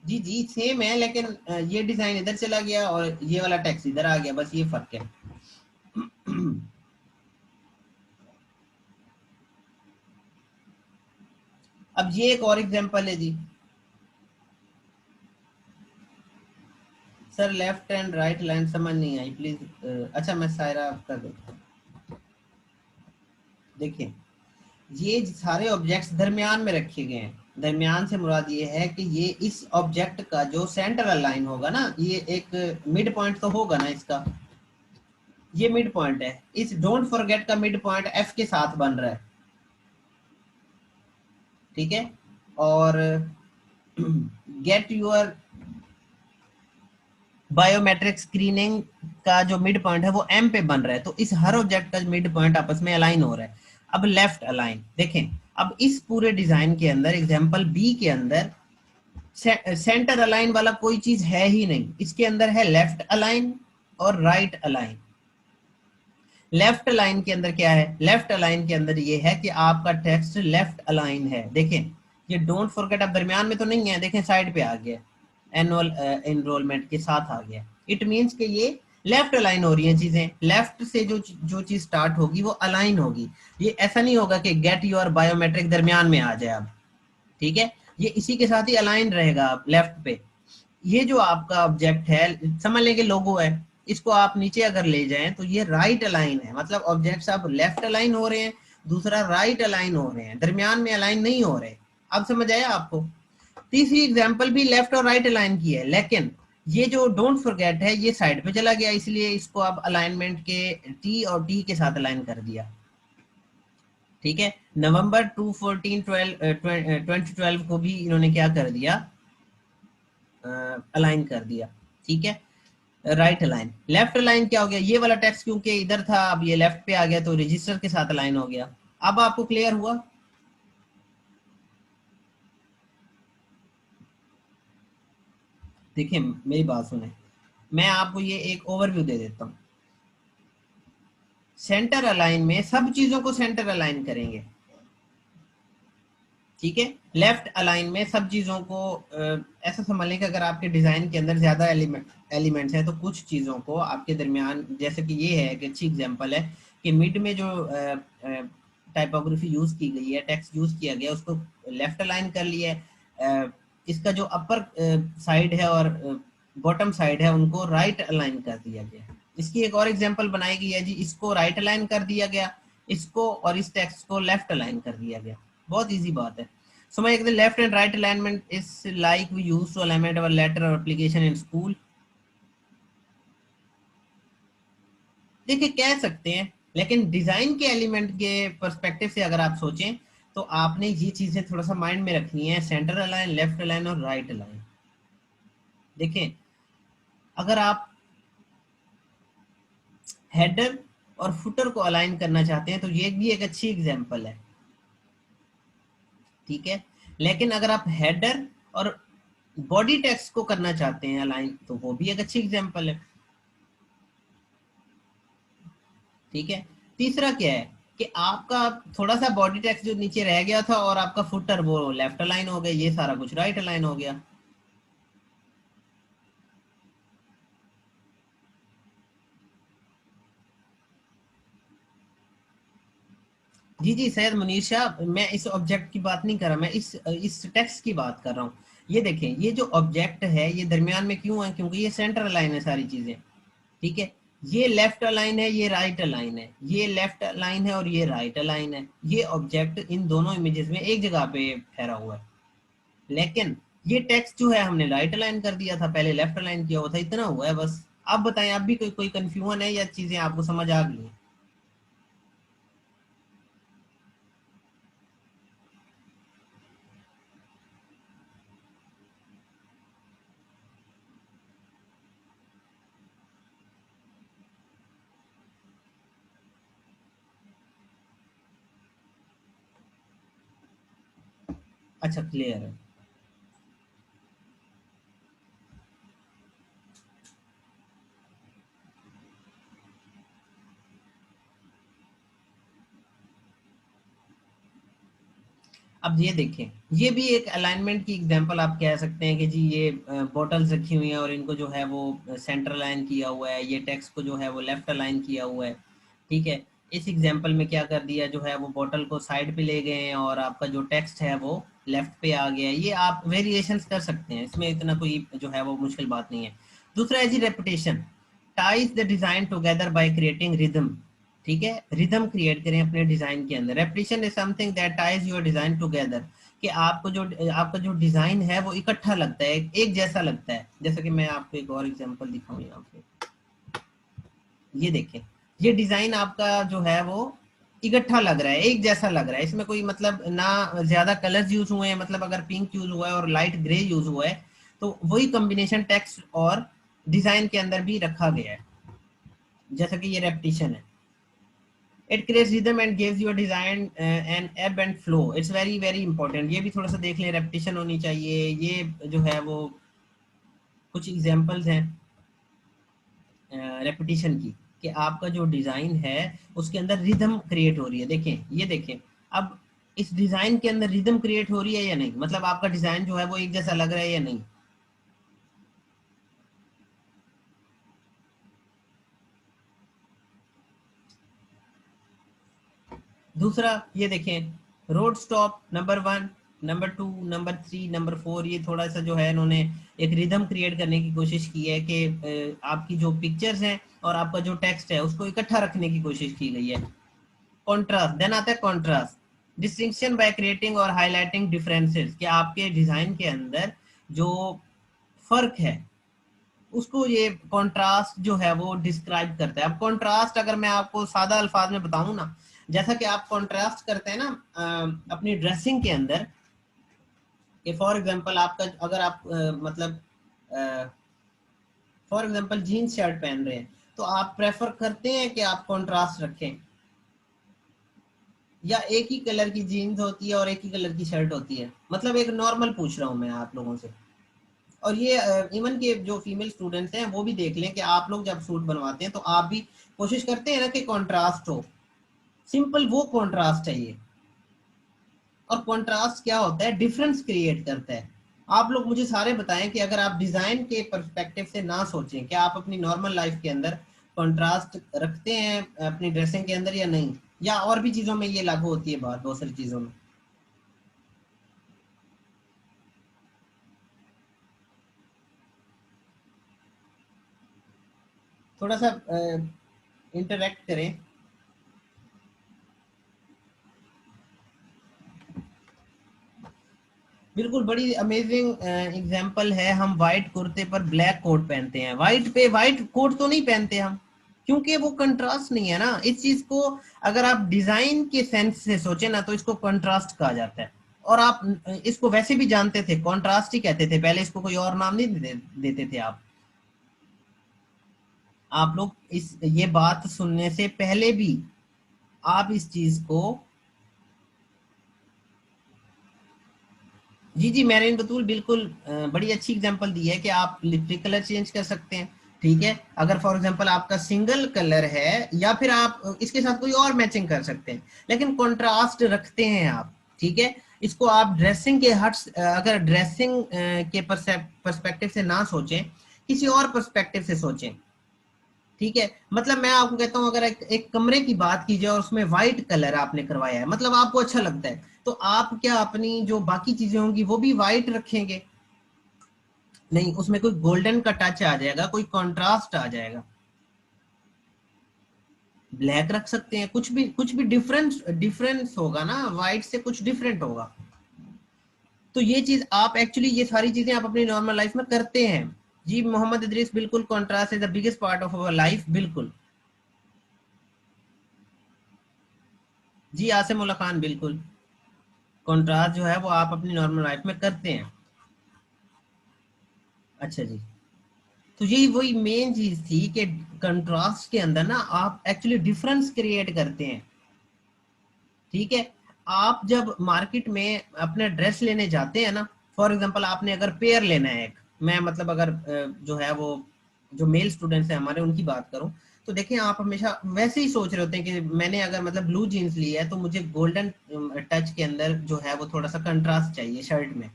जी जी सेम है, लेकिन ये डिजाइन इधर चला गया और ये वाला टेक्स्ट इधर आ गया, बस ये फर्क है। अब ये एक और एग्जांपल है जी। Sir left and right line समझ नहीं आई प्लीज। अच्छा मैं सायरा कर देता हूँ। देखिए, ये सारे ऑब्जेक्ट्स दरमियान में रखे गए हैं। दरमियान से मुराद ये है कि ये इस ऑब्जेक्ट का जो सेंटर अलाइन होगा ना, ये एक मिड पॉइंट तो होगा ना इसका, ये मिड पॉइंट है। इस डोंट फॉरगेट का मिड पॉइंट एफ के साथ बन रहा है, ठीक है। और गेट यूर बायोमेट्रिक स्क्रीनिंग का जो मिड पॉइंट है वो एम पे बन रहा है, तो इस हर ऑब्जेक्ट का मिड पॉइंट आपस में अलाइन हो रहा है। अब लेफ्ट अलाइन देखें, अब इस पूरे डिजाइन के अंदर एग्जांपल बी के अंदर सेंटर अलाइन वाला कोई चीज है ही नहीं, इसके अंदर है लेफ्ट अलाइन और राइट अलाइन। लेफ्ट अलाइन के अंदर क्या है? लेफ्ट अलाइन के अंदर ये है कि आपका टेक्स्ट लेफ्ट अलाइन है। देखें, ये डोंट फॉरगेट अब दरमियान में तो नहीं है, देखें साइड पे आ गया, एनुअल एनरोलमेंट के साथ आ गया। इट मींस कि ये लेफ्ट अलाइन हो रही है चीजें, लेफ्ट से जो चीज स्टार्ट होगी वो अलाइन होगी। ये ऐसा नहीं होगा कि गेट योर बायोमेट्रिक दरमियान में आ जाए अब, ठीक है। ये इसी के साथ ही अलाइन रहेगा अब लेफ्ट पे। ये जो आपका ऑब्जेक्ट है, समझ लेंगे लोगो है, इसको आप नीचे अगर ले जाएं तो ये राइट अलाइन है, मतलब ऑब्जेक्ट्स अब लेफ्ट अलाइन हो रहे हैं, दूसरा राइट अलाइन हो रहे हैं, दरमियान में अलाइन नहीं हो रहे। अब समझ आया आपको? तीसरी एग्जांपल भी लेफ्ट और राइट अलाइन की है, लेकिन ये जो डोंट फॉरगेट है ये साइड पे चला गया, इसलिए इसको अब अलाइनमेंट के टी और टी के साथ अलाइन कर दिया, ठीक है। नवंबर 2012 को भी इन्होंने क्या कर दिया, अलाइन कर दिया, ठीक है। Right align. लेफ्ट अलाइन क्या हो गया, ये वाला टेक्स्ट क्योंकि इधर था अब ये लेफ्ट पे आ गया तो रजिस्टर के साथ अलाइन हो गया। अब आपको क्लियर हुआ? देखिए मेरी बात सुने, मैं आपको ये एक ओवरव्यू दे देता हूँ। सेंटर अलाइन में सब चीजों को सेंटर अलाइन करेंगे, ठीक है। लेफ्ट अलाइन में सब चीजों को ऐसा समझ लें कि अगर आपके डिजाइन के अंदर ज्यादा एलिमेंट्स हैं तो कुछ चीजों को आपके दरमियान, जैसे कि ये है कि अच्छी एग्जांपल है कि मिड में जो टाइपोग्राफी यूज की गई है, टेक्स्ट यूज किया गया, उसको लेफ्ट अलाइन कर लिया है। इसका जो अपर साइड है और बॉटम साइड है उनको राइट अलाइन कर दिया गया। इसकी एक और एग्जांपल बनाई गई है जी, इसको राइट अलाइन कर दिया गया, इसको और इस टेक्स्ट को लेफ्ट अलाइन कर दिया गया। बहुत इजी बात है। So my left and right alignment is like we use to alignment our letter or application in school. देखिए कह सकते हैं, लेकिन डिजाइन के एलिमेंट के पर्सपेक्टिव से अगर आप सोचें तो आपने ये चीजें थोड़ा सा माइंड में रखनी है, सेंटर अलाइन, लेफ्ट अलाइन और राइट अलाइन। देखें, अगर आप हेडर और फुटर को अलाइन करना चाहते हैं तो ये भी एक अच्छी एग्जांपल है, ठीक है। लेकिन अगर आप हेडर और बॉडी टेक्स्ट को करना चाहते हैं अलाइन तो वो भी एक अच्छी एग्जांपल है, ठीक है। तीसरा क्या है कि आपका थोड़ा सा बॉडी टेक्स्ट जो नीचे रह गया था और आपका फुटर वो लेफ्ट अलाइन हो गया, ये सारा कुछ राइट अलाइन हो गया। जी जी सैयद मुनीर शाह, मैं इस ऑब्जेक्ट की बात नहीं कर रहा, मैं इस टेक्स्ट की बात कर रहा हूँ। ये देखें, ये जो ऑब्जेक्ट है ये दरमियान में क्यों है, क्योंकि ये सेंटर अलाइन है सारी चीजें, ठीक है। ये लेफ्ट अलाइन है, ये राइट अलाइन है, ये लेफ्ट अलाइन है और ये राइट अलाइन है। ये ऑब्जेक्ट इन दोनों इमेजेस में एक जगह पे ठहरा हुआ है, लेकिन ये टेक्स्ट जो है हमने राइट अलाइन कर दिया था, पहले लेफ्ट अलाइन किया हुआ था, इतना हुआ है बस। आप बताएं, आप भी कोई कंफ्यूजन है या चीजें आपको समझ आ गई हैं? अच्छा, क्लियर है। अब ये देखें, ये भी एक अलाइनमेंट की एग्जांपल आप कह सकते हैं कि जी ये बॉटल्स रखी हुई हैं और इनको जो है वो सेंटर अलाइन किया हुआ है, ये टेक्स्ट को जो है वो लेफ्ट अलाइन किया हुआ है, ठीक है। इस एग्जांपल में क्या कर दिया, जो है वो बॉटल को साइड पे ले गए हैं और आपका जो टेक्स्ट है वो लेफ्ट पे आ गया है। ये आप वेरिएशंस कर सकते हैं, इसमें इतना कोई जो है वो मुश्किल बात नहीं है। दूसरा है जी repetition, ties the design together by creating rhythm, ठीक है। रिदम क्रिएट करें अपने डिजाइन के अंदर। Repetition is something that ties your design together, कि आपका जो डिजाइन है वो इकट्ठा लगता है, एक जैसा लगता है। जैसे कि मैं आपको एक और एग्जांपल दिखाऊं यहाँ पे, ये देखें, ये डिजाइन आपका जो है वो इकट्ठा लग रहा है, एक जैसा लग रहा है, इसमें कोई मतलब ना ज्यादा कलर्स यूज हुए हैं, मतलब अगर पिंक यूज हुआ है और लाइट ग्रे यूज हुआ है तो वही कॉम्बिनेशन टेक्स्ट और डिजाइन के अंदर भी रखा गया है, जैसा कि ये रेपिटेशन है। It creates rhythm and gives your design an ebb and flow. It's very very important. ये भी थोड़ा सा देख लें, रेपिटेशन होनी चाहिए। ये जो है वो कुछ एग्जांपल्स हैं रेपिटेशन की, कि आपका जो डिजाइन है उसके अंदर रिदम क्रिएट हो रही है। देखें, ये देखें, अब इस डिजाइन के अंदर रिदम क्रिएट हो रही है या नहीं, मतलब आपका डिजाइन जो है वो एक जैसा लग रहा है या नहीं। दूसरा ये देखें, road stop number 1, number 2, number 3, number 4, ये थोड़ा सा जो है इन्होंने एक रिदम क्रिएट करने की कोशिश की है कि आपकी जो पिक्चर्स हैं और आपका जो टेक्स्ट है उसको इकट्ठा रखने की कोशिश की गई है। कॉन्ट्रास्ट, देन आता है कॉन्ट्रास्ट, डिस्टिंक्शन बाय क्रिएटिंग और हाईलाइटिंग डिफरेंसेस, कि आपके डिजाइन के अंदर जो फर्क है उसको ये कंट्रास्ट जो है वो डिस्क्राइब करता है। अब कंट्रास्ट अगर मैं आपको सादा अल्फाज में बताऊं ना, जैसा कि आप कंट्रास्ट करते हैं ना अपनी ड्रेसिंग के अंदर, कि फॉर एग्जांपल आपका अगर आप मतलब फॉर एग्जांपल जीन्स शर्ट पहन रहे हैं तो आप प्रेफर करते हैं कि आप कंट्रास्ट रखें, या एक ही कलर की जीन्स होती है और एक ही कलर की शर्ट होती है, मतलब एक नॉर्मल पूछ रहा हूं मैं आप लोगों से। और ये इवन के जो फीमेल स्टूडेंट्स हैं वो भी देख लें कि आप लोग जब सूट बनवाते हैं तो आप भी कोशिश करते हैं ना कि कंट्रास्ट हो, सिंपल वो कंट्रास्ट है ये। और कंट्रास्ट क्या होता है, डिफरेंस क्रिएट करता है। आप लोग मुझे सारे बताएं कि अगर आप डिजाइन के पर्सपेक्टिव से ना सोचें, क्या आप अपनी नॉर्मल लाइफ के अंदर कंट्रास्ट रखते हैं अपनी ड्रेसिंग के अंदर या नहीं, या और भी चीजों में ये लागू होती है बात, बहुत सारी चीजों में। थोड़ा सा इंटरेक्ट करें। बिल्कुल, बड़ी अमेजिंग एग्जांपल है, हम व्हाइट कुर्ते पर ब्लैक कोट पहनते हैं, व्हाइट पे व्हाइट कोट तो नहीं पहनते हम, क्योंकि वो कंट्रास्ट नहीं है ना। इस चीज को अगर आप डिजाइन के सेंस से सोचे ना तो इसको कंट्रास्ट कहा जाता है। और आप इसको वैसे भी जानते थे, कंट्रास्ट ही कहते थे पहले, इसको कोई और नाम नहीं देते थे आप लोग इस ये बात सुनने से पहले भी आप इस चीज को, जी जी मैंने बतूल बिल्कुल बड़ी अच्छी एग्जांपल दी है कि आप लिपस्टिक कलर चेंज कर सकते हैं। ठीक है, अगर फॉर एग्जांपल आपका सिंगल कलर है या फिर आप इसके साथ कोई और मैचिंग कर सकते हैं, लेकिन कंट्रास्ट रखते हैं आप। ठीक है, इसको आप ड्रेसिंग के हट, अगर ड्रेसिंग के पर्सपेक्टिव से ना सोचें, किसी और पर्सपेक्टिव से सोचें। ठीक है, मतलब मैं आपको कहता हूं अगर एक कमरे की बात की जाए और उसमें व्हाइट कलर आपने करवाया है, मतलब आपको अच्छा लगता है, तो आप क्या अपनी जो बाकी चीजें होंगी वो भी व्हाइट रखेंगे? नहीं, उसमें कोई गोल्डन का टच आ जाएगा, कोई कंट्रास्ट आ जाएगा। ब्लैक रख सकते हैं, कुछ भी डिफरेंस डिफरेंस होगा ना, व्हाइट से कुछ डिफरेंट होगा। तो ये चीज आप एक्चुअली, ये सारी चीजें आप अपनी नॉर्मल लाइफ में करते हैं। जी मोहम्मद इदरीस, बिल्कुल contrast is the biggest part of our life, बिल्कुल। जी आसिम उल्ला खान, बिल्कुल कंट्रास्ट जो है वो आप अपनी नॉर्मल लाइफ में करते हैं। अच्छा जी, तो यही वही मेन चीज थी कि कंट्रास्ट के अंदर ना आप एक्चुअली डिफरेंस क्रिएट करते हैं। ठीक है, आप जब मार्केट में अपने ड्रेस लेने जाते हैं ना, फॉर एग्जांपल आपने अगर पेयर लेना है एक, मैं मतलब अगर जो है वो जो मेल स्टूडेंट्स हैं हमारे उनकी बात करूं, तो देखिए आप हमेशा वैसे ही सोच रहे होते हैं कि मैंने अगर मतलब ब्लू जीन्स ली है तो मुझे गोल्डन टच के अंदर जो है वो थोड़ा सा कंट्रास्ट चाहिए शर्ट में,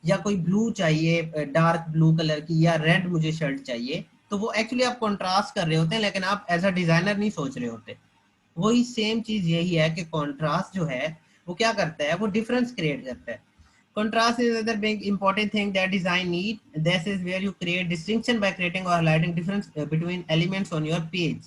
या कोई ब्लू चाहिए डार्क ब्लू कलर की, या रेड मुझे शर्ट चाहिए। तो वो एक्चुअली आप कंट्रास्ट कर रहे होते हैं, लेकिन आप एज अ डिजाइनर नहीं सोच रहे होते। वही सेम चीज यही है कि कंट्रास्ट जो है वो क्या करता है, वो डिफरेंस क्रिएट करता है। Contrast is another big important thing that design need. This is where you create distinction by creating or highlighting difference between elements on your page.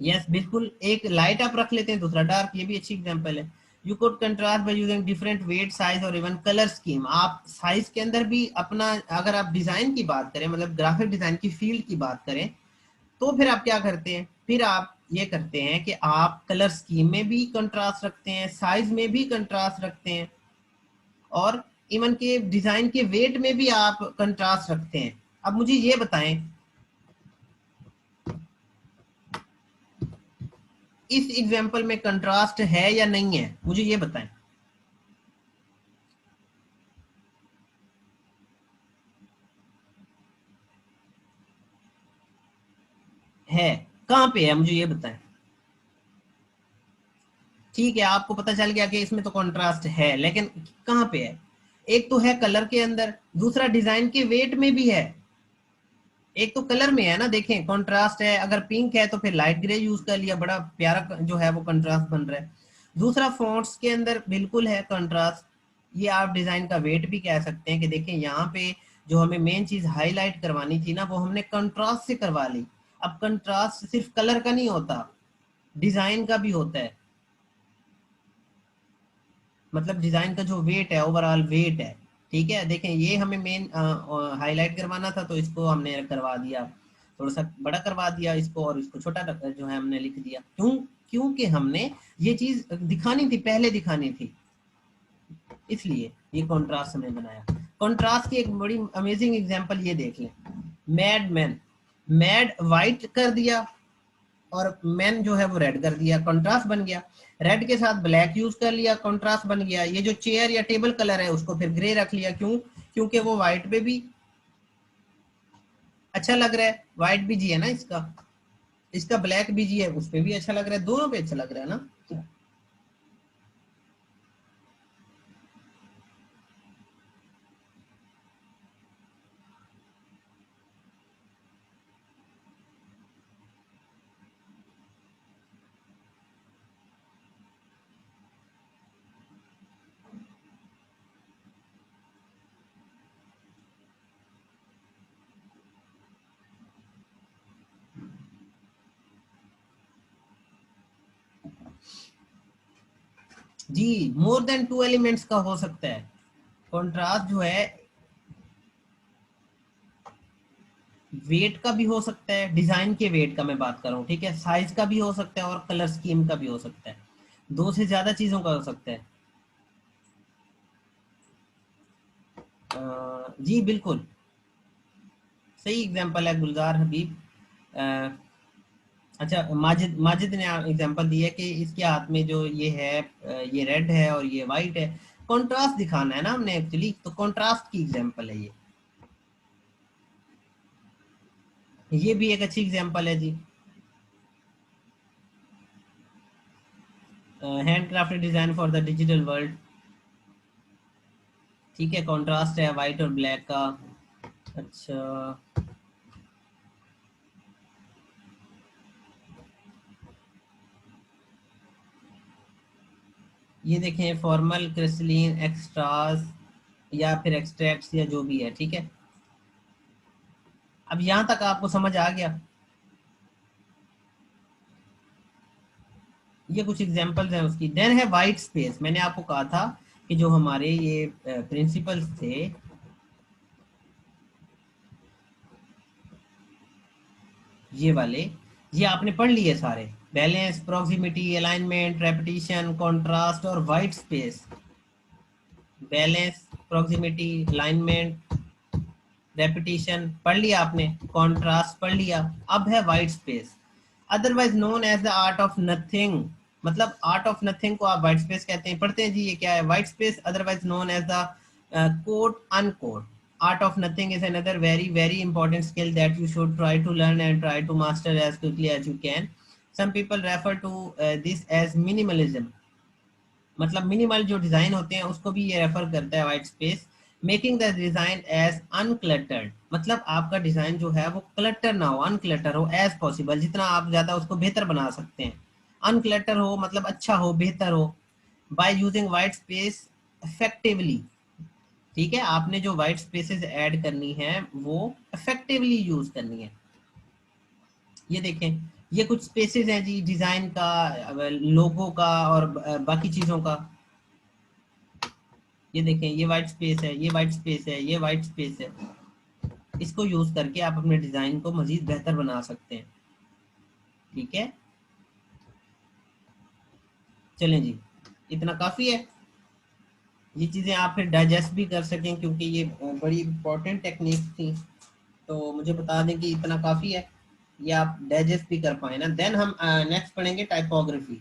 Yes, बिल्कुल, एक लाइट आप रख लेते हैं, दूसरा डार्क, ये भी अच्छी एग्जांपल है। You could contrast by using different weight, size और इवन कलर स्कीम। आप साइज के अंदर भी अपना, अगर आप डिजाइन की बात करें, मतलब ग्राफिक डिजाइन की फील्ड की बात करें, तो फिर आप क्या करते हैं, फिर आप ये करते हैं कि आप कलर स्कीम में भी कंट्रास्ट रखते हैं, साइज में भी कंट्रास्ट रखते हैं, और इवन के डिजाइन के वेट में भी आप कंट्रास्ट रखते हैं। अब मुझे ये बताएं, इस एग्जाम्पल में कंट्रास्ट है या नहीं है, मुझे ये बताएं। है, कहाँ पे है, मुझे ये बताएं। ठीक है, आपको पता चल गया कि इसमें तो कंट्रास्ट है, लेकिन कहाँ पे है? एक तो है कलर के अंदर, दूसरा डिजाइन के वेट में भी है। एक तो कलर में है ना, देखें कंट्रास्ट है, अगर पिंक है तो फिर लाइट ग्रे यूज कर लिया, बड़ा प्यारा जो है वो कंट्रास्ट बन रहा है। दूसरा फॉन्ट्स के अंदर बिल्कुल है कंट्रास्ट। ये आप डिजाइन का वेट भी कह सकते हैं कि देखें यहाँ पे जो हमें मेन चीज हाईलाइट करवानी थी ना, वो हमने कंट्रास्ट से करवा ली। अब कंट्रास्ट सिर्फ कलर का नहीं होता, डिजाइन का भी होता है। मतलब डिजाइन का जो वेट है, ओवरऑल वेट है। ठीक है, देखें ये हमें मेन हाईलाइट करवाना था तो इसको हमने करवा दिया, थोड़ा सा बड़ा करवा दिया इसको, और इसको छोटा जो है हमने लिख दिया। क्यों? क्योंकि हमने ये चीज दिखानी थी, पहले दिखानी थी, इसलिए ये कॉन्ट्रास्ट हमने बनाया। कॉन्ट्रास्ट की एक बड़ी अमेजिंग एग्जांपल ये देख लें, मैड मैन। मैड वाइट कर दिया और मैन जो है वो रेड कर दिया, कंट्रास्ट बन गया। रेड के साथ ब्लैक यूज कर लिया, कंट्रास्ट बन गया। ये जो चेयर या टेबल कलर है उसको फिर ग्रे रख लिया, क्यों? क्योंकि वो व्हाइट पे भी अच्छा लग रहा है, व्हाइट भी जी है ना इसका, इसका ब्लैक भी जी है, उस पे भी अच्छा लग रहा है, दोनों पे अच्छा लग रहा है ना। जी, मोर देन टू एलिमेंट्स का हो सकता है। कंट्रास्ट जो है वेट का भी हो सकता है, डिजाइन के वेट का मैं बात कर रहा हूँ, ठीक है, साइज का भी हो सकता है और कलर स्कीम का भी हो सकता है, दो से ज्यादा चीजों का हो सकता है। जी बिल्कुल, सही एग्जांपल है गुलजार हबीब। अ, अच्छा, माजिद माजिद ने एग्जांपल दिया कि इसके हाथ में जो ये है, ये रेड है और ये वाइट है। कॉन्ट्रास्ट दिखाना है ना हमने एक्चुअली, तो कॉन्ट्रास्ट की एग्जांपल है ये भी एक अच्छी एग्जांपल है जी। Hand crafted design for the digital world, ठीक है, कॉन्ट्रास्ट है वाइट और ब्लैक का। अच्छा, ये देखें, फॉर्मल क्रिस्टलीन एक्स्ट्रास या फिर एक्सट्रैक्ट्स या जो भी है, ठीक है। अब यहां तक आपको समझ आ गया। ये कुछ एग्जांपल्स हैं उसकी। देन है वाइट स्पेस। मैंने आपको कहा था कि जो हमारे ये प्रिंसिपल्स थे, ये वाले, ये आपने पढ़ लिए सारे। Balance, proximity, alignment, repetition, contrast और white space. Balance, proximity, alignment, repetition पढ़ लिया आपने, कॉन्ट्रास्ट पढ़ लिया। अब है white space, otherwise known as the art of nothing. मतलब आर्ट ऑफ नथिंग को आप वाइट स्पेस कहते हैं। पढ़ते हैं जी, ये क्या है? White space, otherwise known as the code uncode. Art of nothing is another very very important skill that you should try to learn and try to master as quickly as you can. Some people refer to this as minimalism। मतलब मिनिमल जो डिजाइन होते हैं उसको भी ये रेफर करता है white space. Making the design as uncluttered, मतलब आपका डिजाइन जो है वो क्लटर ना हो, अनक्लटर हो एज पॉसिबल, जितना आप ज्यादा उसको बेहतर बना सकते हैं। अनक्लटर हो मतलब अच्छा हो, बेहतर हो। By using white space effectively, ठीक है, आपने जो वाइट स्पेसेस ऐड करनी है वो इफेक्टिवली यूज करनी है। ये देखें, ये कुछ स्पेसेस हैं जी डिजाइन का, लोगो का और बाकी चीजों का। ये देखें, ये वाइट स्पेस है, ये वाइट स्पेस है, ये वाइट स्पेस है। इसको यूज करके आप अपने डिजाइन को मजीद बेहतर बना सकते हैं, ठीक है। चलें जी, इतना काफी है। ये चीजें आप फिर डाइजेस्ट भी कर सकें, क्योंकि ये बड़ी इंपॉर्टेंट टेक्निक थी, तो मुझे बता दें कि इतना काफी है, ये आप डाइजेस्ट भी कर पाए ना। देन हम नेक्स्ट पढ़ेंगे टाइपोग्राफी।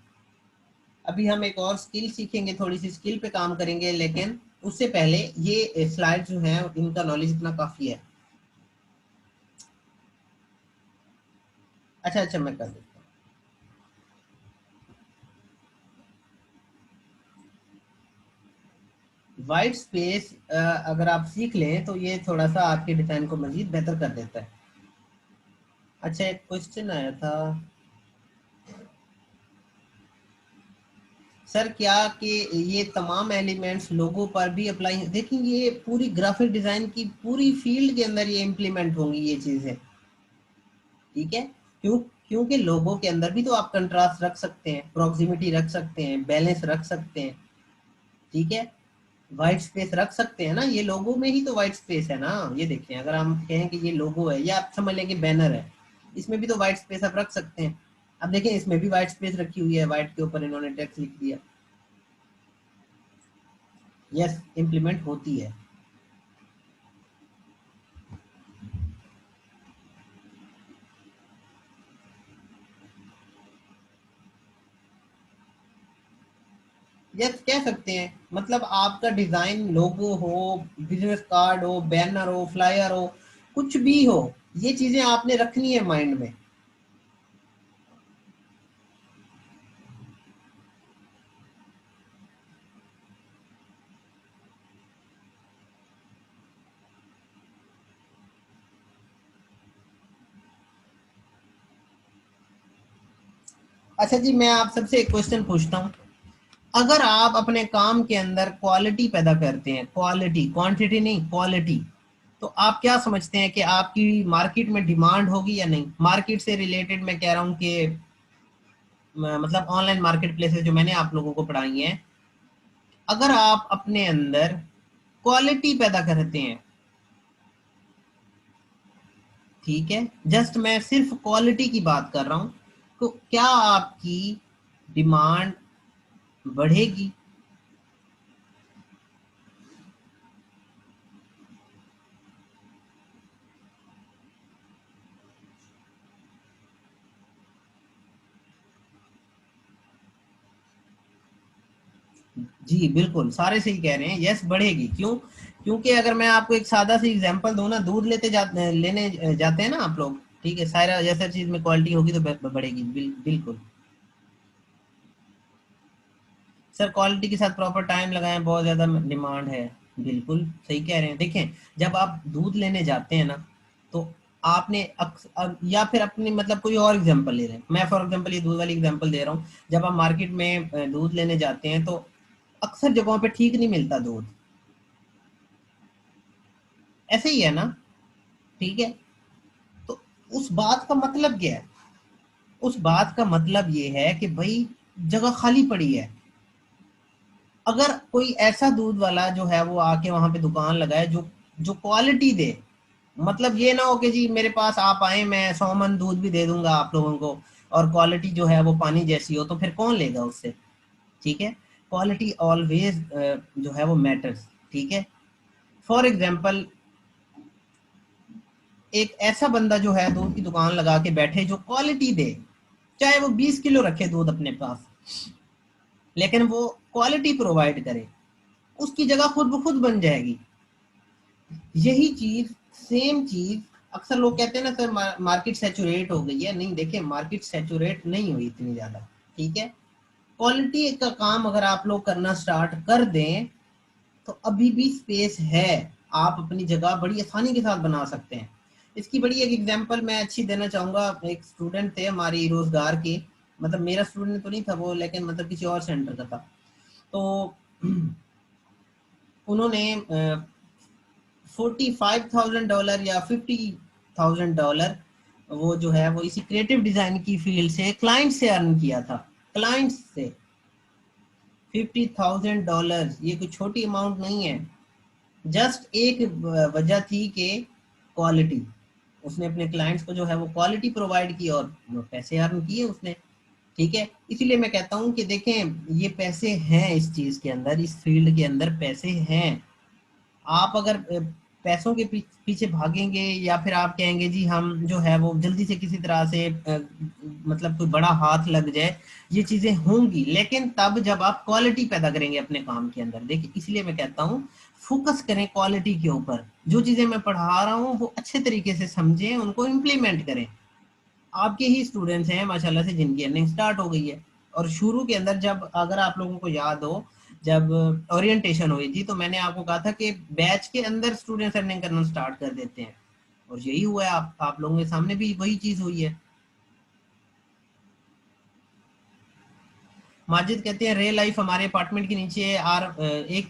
अभी हम एक और स्किल सीखेंगे, थोड़ी सी स्किल पे काम करेंगे, लेकिन उससे पहले ये स्लाइड जो है इनका नॉलेज इतना काफी है। अच्छा अच्छा, मैं कर देता हूँ। वाइट स्पेस अगर आप सीख लें तो ये थोड़ा सा आपके डिजाइन को मजीद बेहतर कर देता है। अच्छा, एक क्वेश्चन आया था सर, क्या कि ये तमाम एलिमेंट्स लोगों पर भी अप्लाई, देखिए ये पूरी ग्राफिक डिजाइन की पूरी फील्ड के अंदर ये इम्प्लीमेंट होंगी ये चीजें, ठीक है। क्योंकि लोगों के अंदर भी तो आप कंट्रास्ट रख सकते हैं, प्रॉक्सिमिटी रख सकते हैं, बैलेंस रख सकते हैं, ठीक है, वाइट स्पेस रख सकते हैं ना। ये लोगो में ही तो वाइट स्पेस है ना। ये देखें, अगर हम कहें कि ये लोगो है या आप समझ लेंगे बैनर है, इसमें भी तो वाइट स्पेस आप रख सकते हैं। अब देखें, इसमें भी वाइट स्पेस रखी हुई है, वाइट के ऊपर इन्होंने टेक्स्ट लिख दिया। यस, इम्प्लीमेंट होती है। यस, कह सकते हैं। मतलब आपका डिजाइन लोगो हो, बिजनेस कार्ड हो, बैनर हो, फ्लायर हो, कुछ भी हो, ये चीजें आपने रखनी है माइंड में। अच्छा जी, मैं आप सबसे एक क्वेश्चन पूछता हूँ। अगर आप अपने काम के अंदर क्वालिटी पैदा करते हैं, क्वालिटी, क्वांटिटी नहीं, क्वालिटी, तो आप क्या समझते हैं कि आपकी मार्केट में डिमांड होगी या नहीं? मार्केट से रिलेटेड मैं कह रहा हूँ कि मतलब ऑनलाइन मार्केट प्लेसेस जो मैंने आप लोगों को पढ़ाई हैं, अगर आप अपने अंदर क्वालिटी पैदा करते हैं, ठीक है, जस्ट मैं सिर्फ क्वालिटी की बात कर रहा हूं, तो क्या आपकी डिमांड बढ़ेगी? जी बिल्कुल, सारे सही कह रहे हैं, यस बढ़ेगी। क्यों? क्योंकि अगर मैं आपको एक सादा सी एग्जांपल दूं ना, दूध लेने जाते हैं ना आप लोग, ठीक है, सारा जैसा चीज में क्वालिटी होगी तो बढ़ेगी, बिल्कुल। सर क्वालिटी के साथ प्रॉपर टाइम लगाएं, बहुत ज्यादा डिमांड है। बिल्कुल सही कह रहे हैं। देखें, जब आप दूध लेने जाते हैं ना, तो आपने या फिर अपनी मतलब कोई और एग्जांपल ले रहे हैं, मैं फॉर एग्जांपल ये दूध वाली एग्जांपल दे रहा हूँ। जब आप मार्केट में दूध लेने जाते हैं तो अक्सर जगहों पे ठीक नहीं मिलता दूध, ऐसे ही है ना? ठीक है, तो उस बात का मतलब क्या है? उस बात का मतलब ये है कि भाई जगह खाली पड़ी है। अगर कोई ऐसा दूध वाला जो है वो आके वहां पे दुकान लगाए जो जो क्वालिटी दे, मतलब ये ना हो कि जी मेरे पास आप आए, मैं 100 मन दूध भी दे दूंगा आप लोगों को और क्वालिटी जो है वो पानी जैसी हो, तो फिर कौन लेगा उससे? ठीक है, क्वालिटी ऑलवेज जो है वो मैटर्स। ठीक है, फॉर एग्जाम्पल एक ऐसा बंदा जो है दूध की दुकान लगा के बैठे जो क्वालिटी दे, चाहे वो 20 किलो रखे दूध अपने पास, लेकिन वो क्वालिटी प्रोवाइड करे, उसकी जगह खुद ब खुद बन जाएगी। यही चीज, सेम चीज, अक्सर लोग कहते हैं ना सर मार्केट सैचुरेट हो गई है। नहीं, देखिए मार्केट सैचुरेट नहीं हुई इतनी ज्यादा। ठीक है, क्वालिटी का काम अगर आप लोग करना स्टार्ट कर दें तो अभी भी स्पेस है, आप अपनी जगह बड़ी आसानी के साथ बना सकते हैं। इसकी बड़ी एक एग्जांपल मैं अच्छी देना चाहूंगा। एक स्टूडेंट थे हमारी रोजगार के, मतलब मेरा स्टूडेंट तो नहीं था वो, लेकिन मतलब किसी और सेंटर का था। तो उन्होंने $45,000 या $50,000 वो जो है वो इसी क्रिएटिव डिजाइन की फील्ड से क्लाइंट से अर्न किया था। क्लाइंट से $50,000, ये कोई छोटी अमाउंट नहीं है। जस्ट एक वजह थी कि क्वालिटी, उसने अपने क्लाइंट्स को जो है वो क्वालिटी प्रोवाइड की और वो पैसे अर्न किए उसने। ठीक है, इसीलिए मैं कहता हूँ कि देखें ये पैसे हैं इस चीज के अंदर, इस फील्ड के अंदर पैसे हैं। आप अगर पैसों के पीछे भागेंगे या फिर आप कहेंगे जी हम जो है वो जल्दी से किसी तरह से मतलब कोई बड़ा हाथ लग जाए, ये चीजें होंगी, लेकिन तब जब आप क्वालिटी पैदा करेंगे अपने काम के अंदर। देखिए इसलिए मैं कहता हूँ फोकस करें क्वालिटी के ऊपर, जो चीजें मैं पढ़ा रहा हूँ वो अच्छे तरीके से समझें, उनको इम्प्लीमेंट करें। आपके ही स्टूडेंट्स हैं माशाल्लाह से जिनकी अर्निंग स्टार्ट हो गई है। और शुरू के अंदर जब अगर आप लोगों को याद हो, जब ओरिएंटेशन हुई थी तो मैंने आपको कहा था कि बैच के अंदर स्टूडेंट्स अर्निंग करना स्टार्ट कर देते हैं, और यही हुआ है। आप लोगों के सामने भी वही चीज हुई है। माजिद कहते हैं रियल लाइफ हमारे अपार्टमेंट के नीचे एक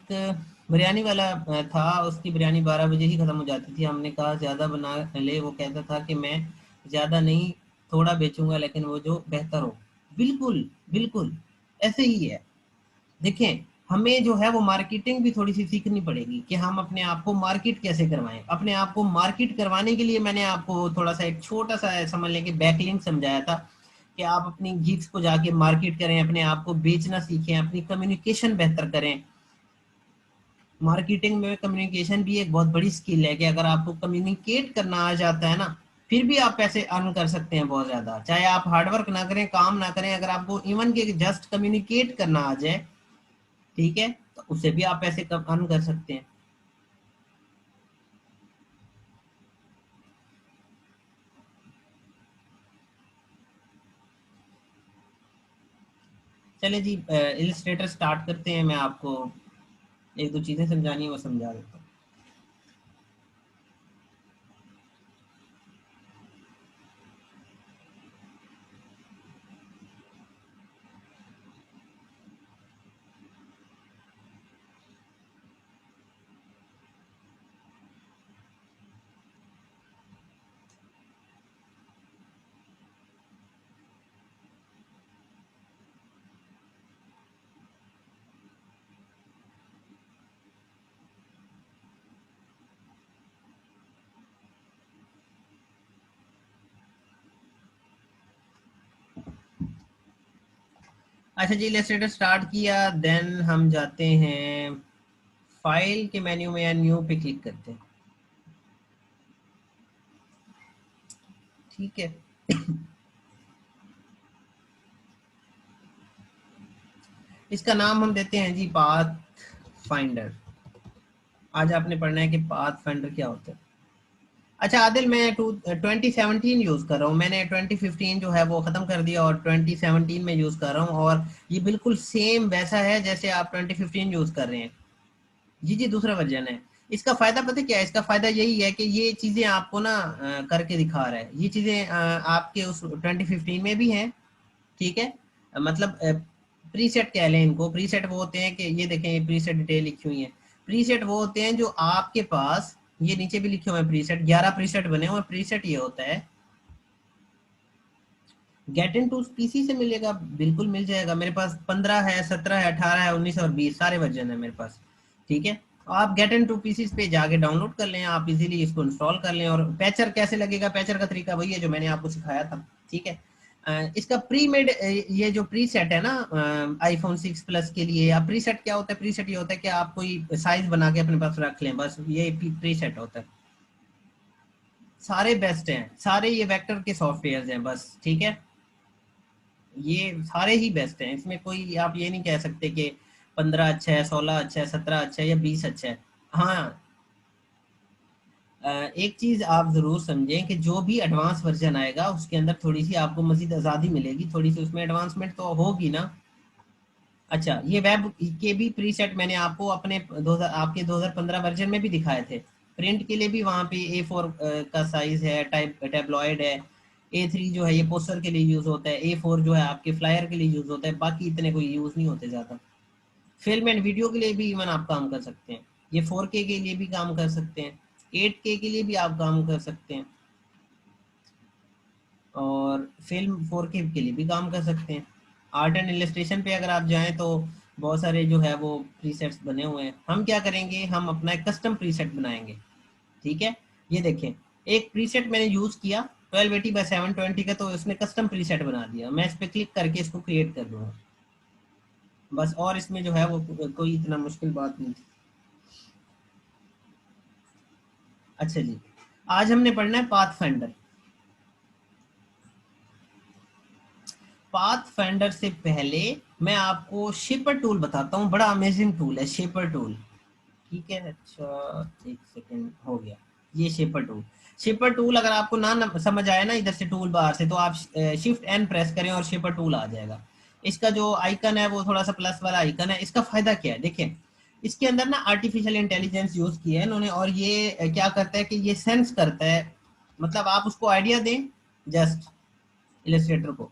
बिरयानी वाला था, उसकी बिरयानी 12 बजे ही खत्म हो जाती थी। हमने कहा ज्यादा बना ले, वो कहता था कि मैं ज्यादा नहीं, थोड़ा बेचूंगा लेकिन वो जो बेहतर हो। बिल्कुल, बिल्कुल ऐसे ही है। देखें, हमें जो है वो मार्केटिंग भी थोड़ी सी सीखनी पड़ेगी कि हम अपने आप को मार्केट कैसे करवाएं। अपने आप को मार्केट करवाने के लिए मैंने आपको थोड़ा सा एक छोटा सा समझ लें कि बैकलिंक समझाया था कि आप अपनी गिग्स को जाके मार्केट करें, अपने आप को बेचना सीखें, अपनी कम्युनिकेशन बेहतर करें। मार्केटिंग में कम्युनिकेशन भी एक बहुत बड़ी स्किल है कि अगर आपको कम्युनिकेट करना आ जाता है ना, फिर भी आप पैसे अर्न कर सकते हैं बहुत ज्यादा। चाहे आप हार्डवर्क ना करें, काम ना करें, अगर आपको इवन के जस्ट कम्युनिकेट करना आ जाए, ठीक है, तो उससे भी आप पैसे कम अर्न कर सकते हैं। चले जी, इलिस्ट्रेटर स्टार्ट करते हैं। मैं आपको एक दो चीजें समझानी है वो समझा देता हूँ। अच्छा जी, इलस्ट्रेटर स्टार्ट किया, देन हम जाते हैं फाइल के मेन्यू में या न्यू पे क्लिक करते हैं। ठीक है। इसका नाम हम देते हैं जी पाथ फाइंडर। आज आपने पढ़ना है कि पाथ फाइंडर क्या होता है। अच्छा आदिल, मैं 2017 यूज़ कर रहा हूँ, मैंने 2015 जो है वो ख़त्म कर दिया और 2017 में यूज़ कर रहा हूँ, और ये बिल्कुल सेम वैसा है जैसे आप 2015 यूज़ कर रहे हैं। जी जी, दूसरा वर्जन है। इसका फ़ायदा पता क्या है? इसका फ़ायदा यही है कि ये चीज़ें आपको ना करके दिखा रहा है। ये चीज़ें आपके उस 2015 में भी हैं। ठीक है। मतलब प्रीसेट कह लें इनको। प्रीसेट वो होते हैं कि ये देखें, ये प्रीसेट डिटेल लिखी हुई है। प्रीसेट वो होते हैं जो आपके पास, ये नीचे भी लिखे हुए हैं प्रीसेट, 11 प्रीसेट बने हुए। प्रीसेट ये होता है, गेट इन टू पीसी से मिलेगा, बिल्कुल मिल जाएगा। मेरे पास 15 है, 17 है, 18 है, 19 और 20 सारे वर्जन है मेरे पास। ठीक है। आप गेट इन टू पीसी पे जाके डाउनलोड कर लें, आप इजीली इसको इंस्टॉल कर लें। और पैचर कैसे लगेगा? पैचर का तरीका वही है जो मैंने आपको सिखाया था। ठीक है। इसका प्री मेड, ये जो प्री सेट है ना आईफोन 6 प्लस के लिए, या प्री सेट क्या होता है? प्री सेट ये होता है कि आप कोई साइज बना के अपने पास रख लें, बस ये प्री सेट होता है। सारे बेस्ट हैं, सारे ये वेक्टर के सॉफ्टवेयर हैं बस। ठीक है। ये सारे ही बेस्ट हैं, इसमें कोई आप ये नहीं कह सकते कि 15 अच्छा है, 16 अच्छा है, 17 अच्छा है या 20 अच्छा है। हाँ, एक चीज आप जरूर समझें कि जो भी एडवांस वर्जन आएगा उसके अंदर थोड़ी सी आपको मजीद आज़ादी मिलेगी, थोड़ी सी उसमें एडवांसमेंट तो होगी ना। अच्छा, ये वेब के भी प्रीसेट मैंने आपको अपने 2000 आपके 2015 वर्जन में भी दिखाए थे। प्रिंट के लिए भी वहाँ पे A4 का साइज है, टाइप टैबलॉइड है। A3 जो है ये पोस्टर के लिए यूज होता है, A4 जो है आपके फ्लायर के लिए यूज होता है, बाकी इतने कोई यूज नहीं होते ज्यादा। फिल्म एंड वीडियो के लिए भी इवन आप काम कर सकते हैं। ये 4K के लिए भी काम कर सकते हैं, 8K के लिए भी आप काम कर सकते हैं, और फिल्म 4K के लिए भी काम कर सकते हैं। आर्ट एंड इलस्ट्रेशन पे अगर आप जाएं तो बहुत सारे जो है वो प्रीसेट्स बने हुए हैं। हम क्या करेंगे, हम अपना एक कस्टम प्रीसेट बनाएंगे। ठीक है। ये देखें, एक प्रीसेट मैंने यूज किया 1280 by 720 का, तो उसने कस्टम प्रीसेट बना दिया। मैं इस पे क्लिक करके इसको क्रिएट कर दूंगा बस, और इसमें जो है वो कोई इतना मुश्किल बात नहीं थी। अच्छा जी, आज हमने पढ़ना है पाथ फाइंडर। पाथ फाइंडर से पहले मैं आपको शेपर टूल बताता हूँ, बड़ा अमेजिंग टूल है शेपर टूल। ठीक है। अच्छा, एक सेकेंड हो गया। ये शेपर टूल, शेपर टूल अगर आपको समझ आया ना इधर से टूल बार से, तो आप शिफ्ट एन प्रेस करें और शेपर टूल आ जाएगा। इसका जो आइकन है वो थोड़ा सा प्लस वाला आइकन है। इसका फायदा क्या है देखें, इसके अंदर ना आर्टिफिशियल इंटेलिजेंस यूज किया है इन्होंने, और ये क्या करता है कि ये सेंस करता है। मतलब आप उसको आइडिया दें जस्ट इलस्ट्रेटर को,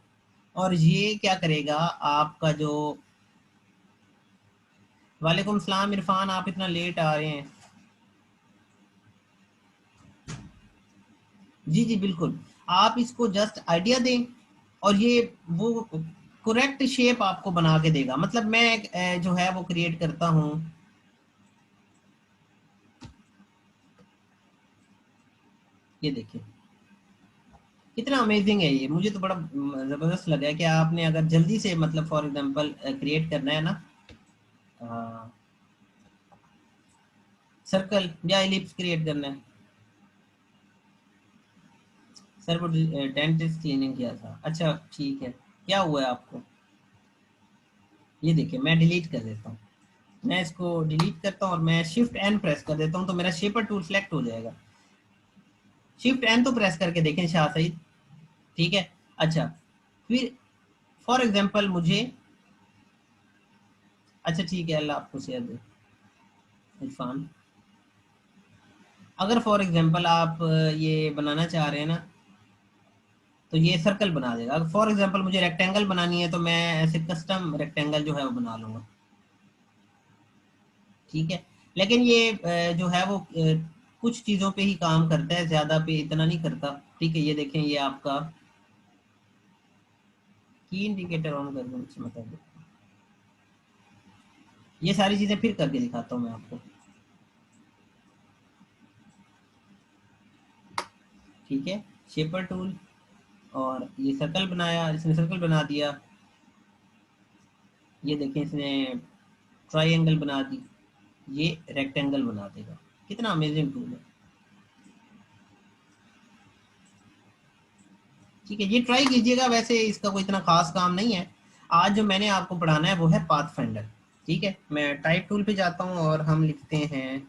और ये क्या करेगा आपका जो, वालेकुम सलाम इरफान, आप इतना लेट आ रहे हैं। जी जी बिल्कुल, आप इसको जस्ट आइडिया दें और ये वो करेक्ट शेप आपको बना के देगा। मतलब मैं एक जो है वो क्रिएट करता हूँ। ये देखिए कितना अमेजिंग है ये, मुझे तो बड़ा जबरदस्त लगा है कि आपने अगर जल्दी से मतलब फॉर एग्जांपल क्रिएट करना है ना सर्कल या एलिप्स क्रिएट करना है। सर वो डेंटिस्ट क्लीनिंग किया था, अच्छा ठीक है। क्या हुआ है आपको? ये देखिए मैं डिलीट कर देता हूँ, मैं इसको डिलीट करता हूँ और मैं शिफ्ट एन प्रेस कर देता हूँ, तो मेरा शेपर टूल सेलेक्ट हो जाएगा। शिफ्ट एन तो प्रेस करके देखें शाह सईद। ठीक है। अच्छा, फिर फॉर एग्जांपल मुझे, अच्छा ठीक है, अल्लाह आपको सेहत दे इरफान। अगर फॉर एग्जांपल आप ये बनाना चाह रहे हैं ना, तो ये सर्कल बना देगा। अगर फॉर एग्जांपल मुझे रेक्टेंगल बनानी है तो मैं ऐसे कस्टम रेक्टेंगल जो है वो बना लूंगा। ठीक है। लेकिन ये जो है वो कुछ चीज़ों पे ही काम करता है, ज़्यादा पे इतना नहीं करता। ठीक है। ये देखें, ये आपका की इंडिकेटर ऑन कर दूँ, मतलब ये सारी चीज़ें फिर करके दिखाता हूँ मैं आपको। ठीक है। शेपर टूल, और ये सर्कल बनाया, इसने सर्कल बना दिया। ये देखें इसने ट्रायंगल बना दी, ये रेक्टेंगल बना देगा। कितना अमेजिंग टूल है। ठीक है, ये ट्राई कीजिएगा। वैसे इसका कोई इतना खास काम नहीं है। आज जो मैंने आपको पढ़ाना है वो है पाथ फाइंडर। ठीक है, मैं टाइप टूल पे जाता हूँ और हम लिखते हैं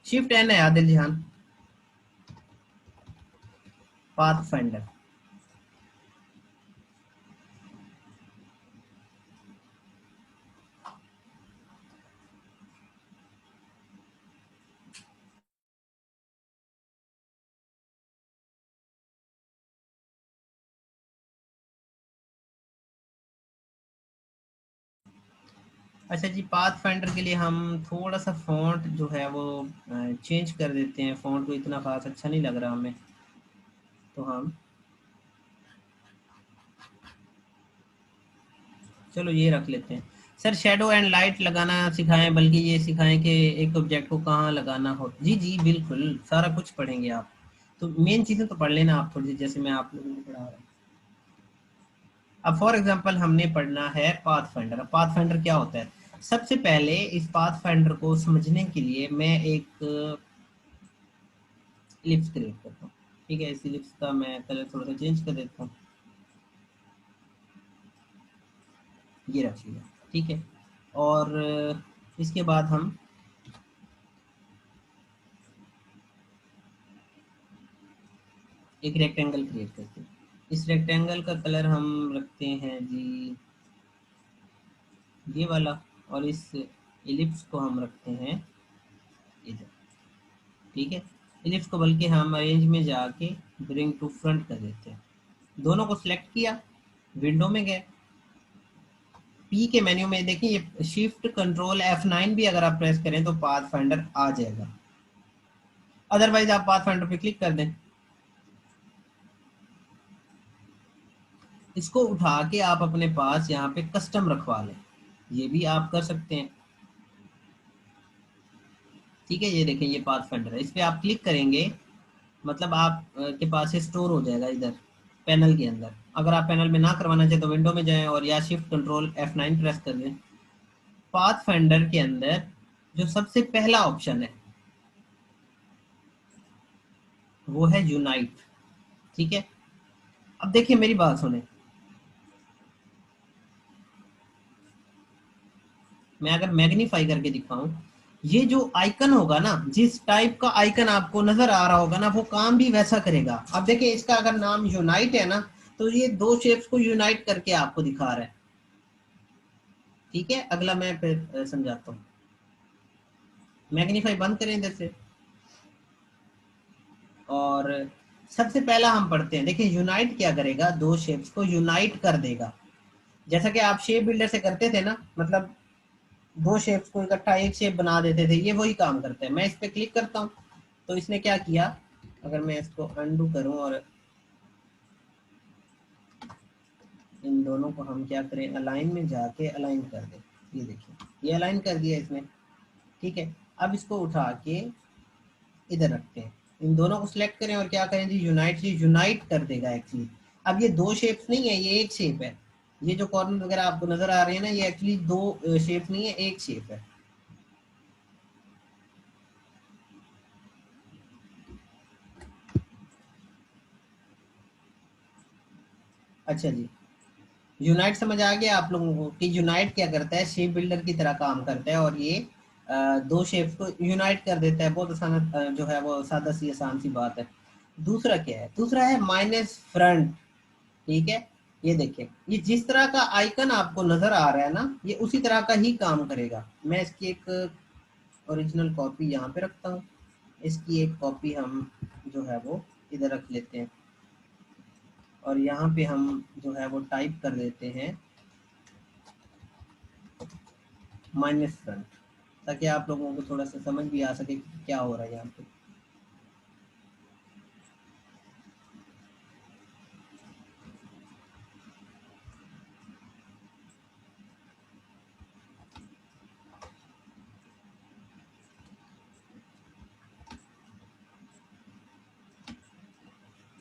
शिफ्ट एन है आदिल जहान, पाथ फाइंडर। अच्छा जी, पाथ फाइंडर के लिए हम थोड़ा सा फॉन्ट जो है वो चेंज कर देते हैं। फॉन्ट को इतना खास अच्छा नहीं लग रहा हमें, तो हम चलो ये रख लेते हैं। सर शेडो एंड लाइट लगाना सिखाएं, बल्कि ये सिखाएं कि एक ऑब्जेक्ट को कहाँ लगाना हो। जी जी बिल्कुल, सारा कुछ पढ़ेंगे आप। तो मेन चीज़ें तो पढ़ लेना आप थोड़ी सी, जैसे मैं आप लोगों को पढ़ा रहा हूँ। अब फॉर एग्जांपल हमने पढ़ना है पाथ फाइंडर। पाथ फाइंडर क्या होता है? सबसे पहले इस पाथ फाइंडर को समझने के लिए मैं एक इलिप्स क्रिएट करता हूँ। ठीक है, इस इलिप्स का मैं कलर थोड़ा सा चेंज कर देता हूँ। ये रख लिया। ठीक है, और इसके बाद हम एक रेक्टेंगल क्रिएट करते हैं। इस रेक्टेंगल का कलर हम रखते हैं जी ये वाला, और इस इलिप्स को हम रखते हैं इधर। ठीक है, इलिप्स को बल्कि हम अरेंज में जाके ब्रिंग टू फ्रंट कर देते हैं। दोनों को सिलेक्ट किया, विंडो में गए, पी के मेन्यू में देखिए ये शिफ्ट कंट्रोल F9 भी अगर आप प्रेस करें तो पाथ फाइंडर आ जाएगा। अदरवाइज आप पाथ फाइंडर पे क्लिक कर दें, इसको उठा के आप अपने पास यहाँ पे कस्टम रखवा लें, ये भी आप कर सकते हैं। ठीक है, ये देखें ये पाथ फाइंडर है, इस पे आप क्लिक करेंगे मतलब आप के पास स्टोर हो जाएगा इधर पैनल के अंदर। अगर आप पैनल में ना करवाना चाहे तो विंडो में जाएं और या शिफ्ट कंट्रोल F9 प्रेस कर दें। पाथ फाइंडर के अंदर जो सबसे पहला ऑप्शन है वो है यूनाइट। ठीक है, अब देखिए मेरी बात सुने, मैं अगर मैग्नीफाई करके दिखाऊं, ये जो आइकन होगा ना, जिस टाइप का आइकन आपको नजर आ रहा होगा ना, वो काम भी वैसा करेगा। अब देखिए इसका अगर नाम यूनाइट है ना, तो ये दो शेप्स को यूनाइट करके आपको दिखा रहा है। ठीक है, अगला मैं फिर समझाता हूँ। मैग्नीफाई बंद करें इधर से, और सबसे पहला हम पढ़ते हैं। देखिए यूनाइट क्या करेगा, दो शेप्स को यूनाइट कर देगा। जैसा कि आप शेप बिल्डर से करते थे ना, मतलब दो शेप्स को इकट्ठा एक शेप बना देते थे, ये वही काम करते हैं। मैं इस पर क्लिक करता हूँ तो इसने क्या किया, अगर मैं इसको अंडू करूं और इन दोनों को हम क्या करें, अलाइन में जाके अलाइन कर दें। ये देखिए ये अलाइन कर दिया इसने। ठीक है, अब इसको उठा के इधर रखते हैं, इन दोनों को सिलेक्ट करें और क्या करें जी यूनाइट, जी यूनाइट कर देगा एक्चुअली। अब ये दो शेप्स नहीं है, ये एक शेप है। ये जो कॉर्नर वगैरह आपको नजर आ रहे हैं ना, ये एक्चुअली दो शेप नहीं है, एक शेप है। अच्छा जी, यूनाइट समझ आ गया आप लोगों को कि यूनाइट क्या करता है, शेप बिल्डर की तरह काम करता है, और ये दो शेप्स को यूनाइट कर देता है। बहुत आसान जो है वो सादा सी आसान सी बात है। दूसरा क्या है, दूसरा है माइनस फ्रंट। ठीक है, ये देखिए ये जिस तरह का आइकन आपको नजर आ रहा है ना, ये उसी तरह का ही काम करेगा। मैं इसकी एक ओरिजिनल कॉपी यहाँ पे रखता हूँ, इसकी एक कॉपी हम जो है वो इधर रख लेते हैं, और यहाँ पे हम जो है वो टाइप कर देते हैं माइनस फ्रंट, ताकि आप लोगों को थोड़ा सा समझ भी आ सके कि क्या हो रहा है यहाँ पे।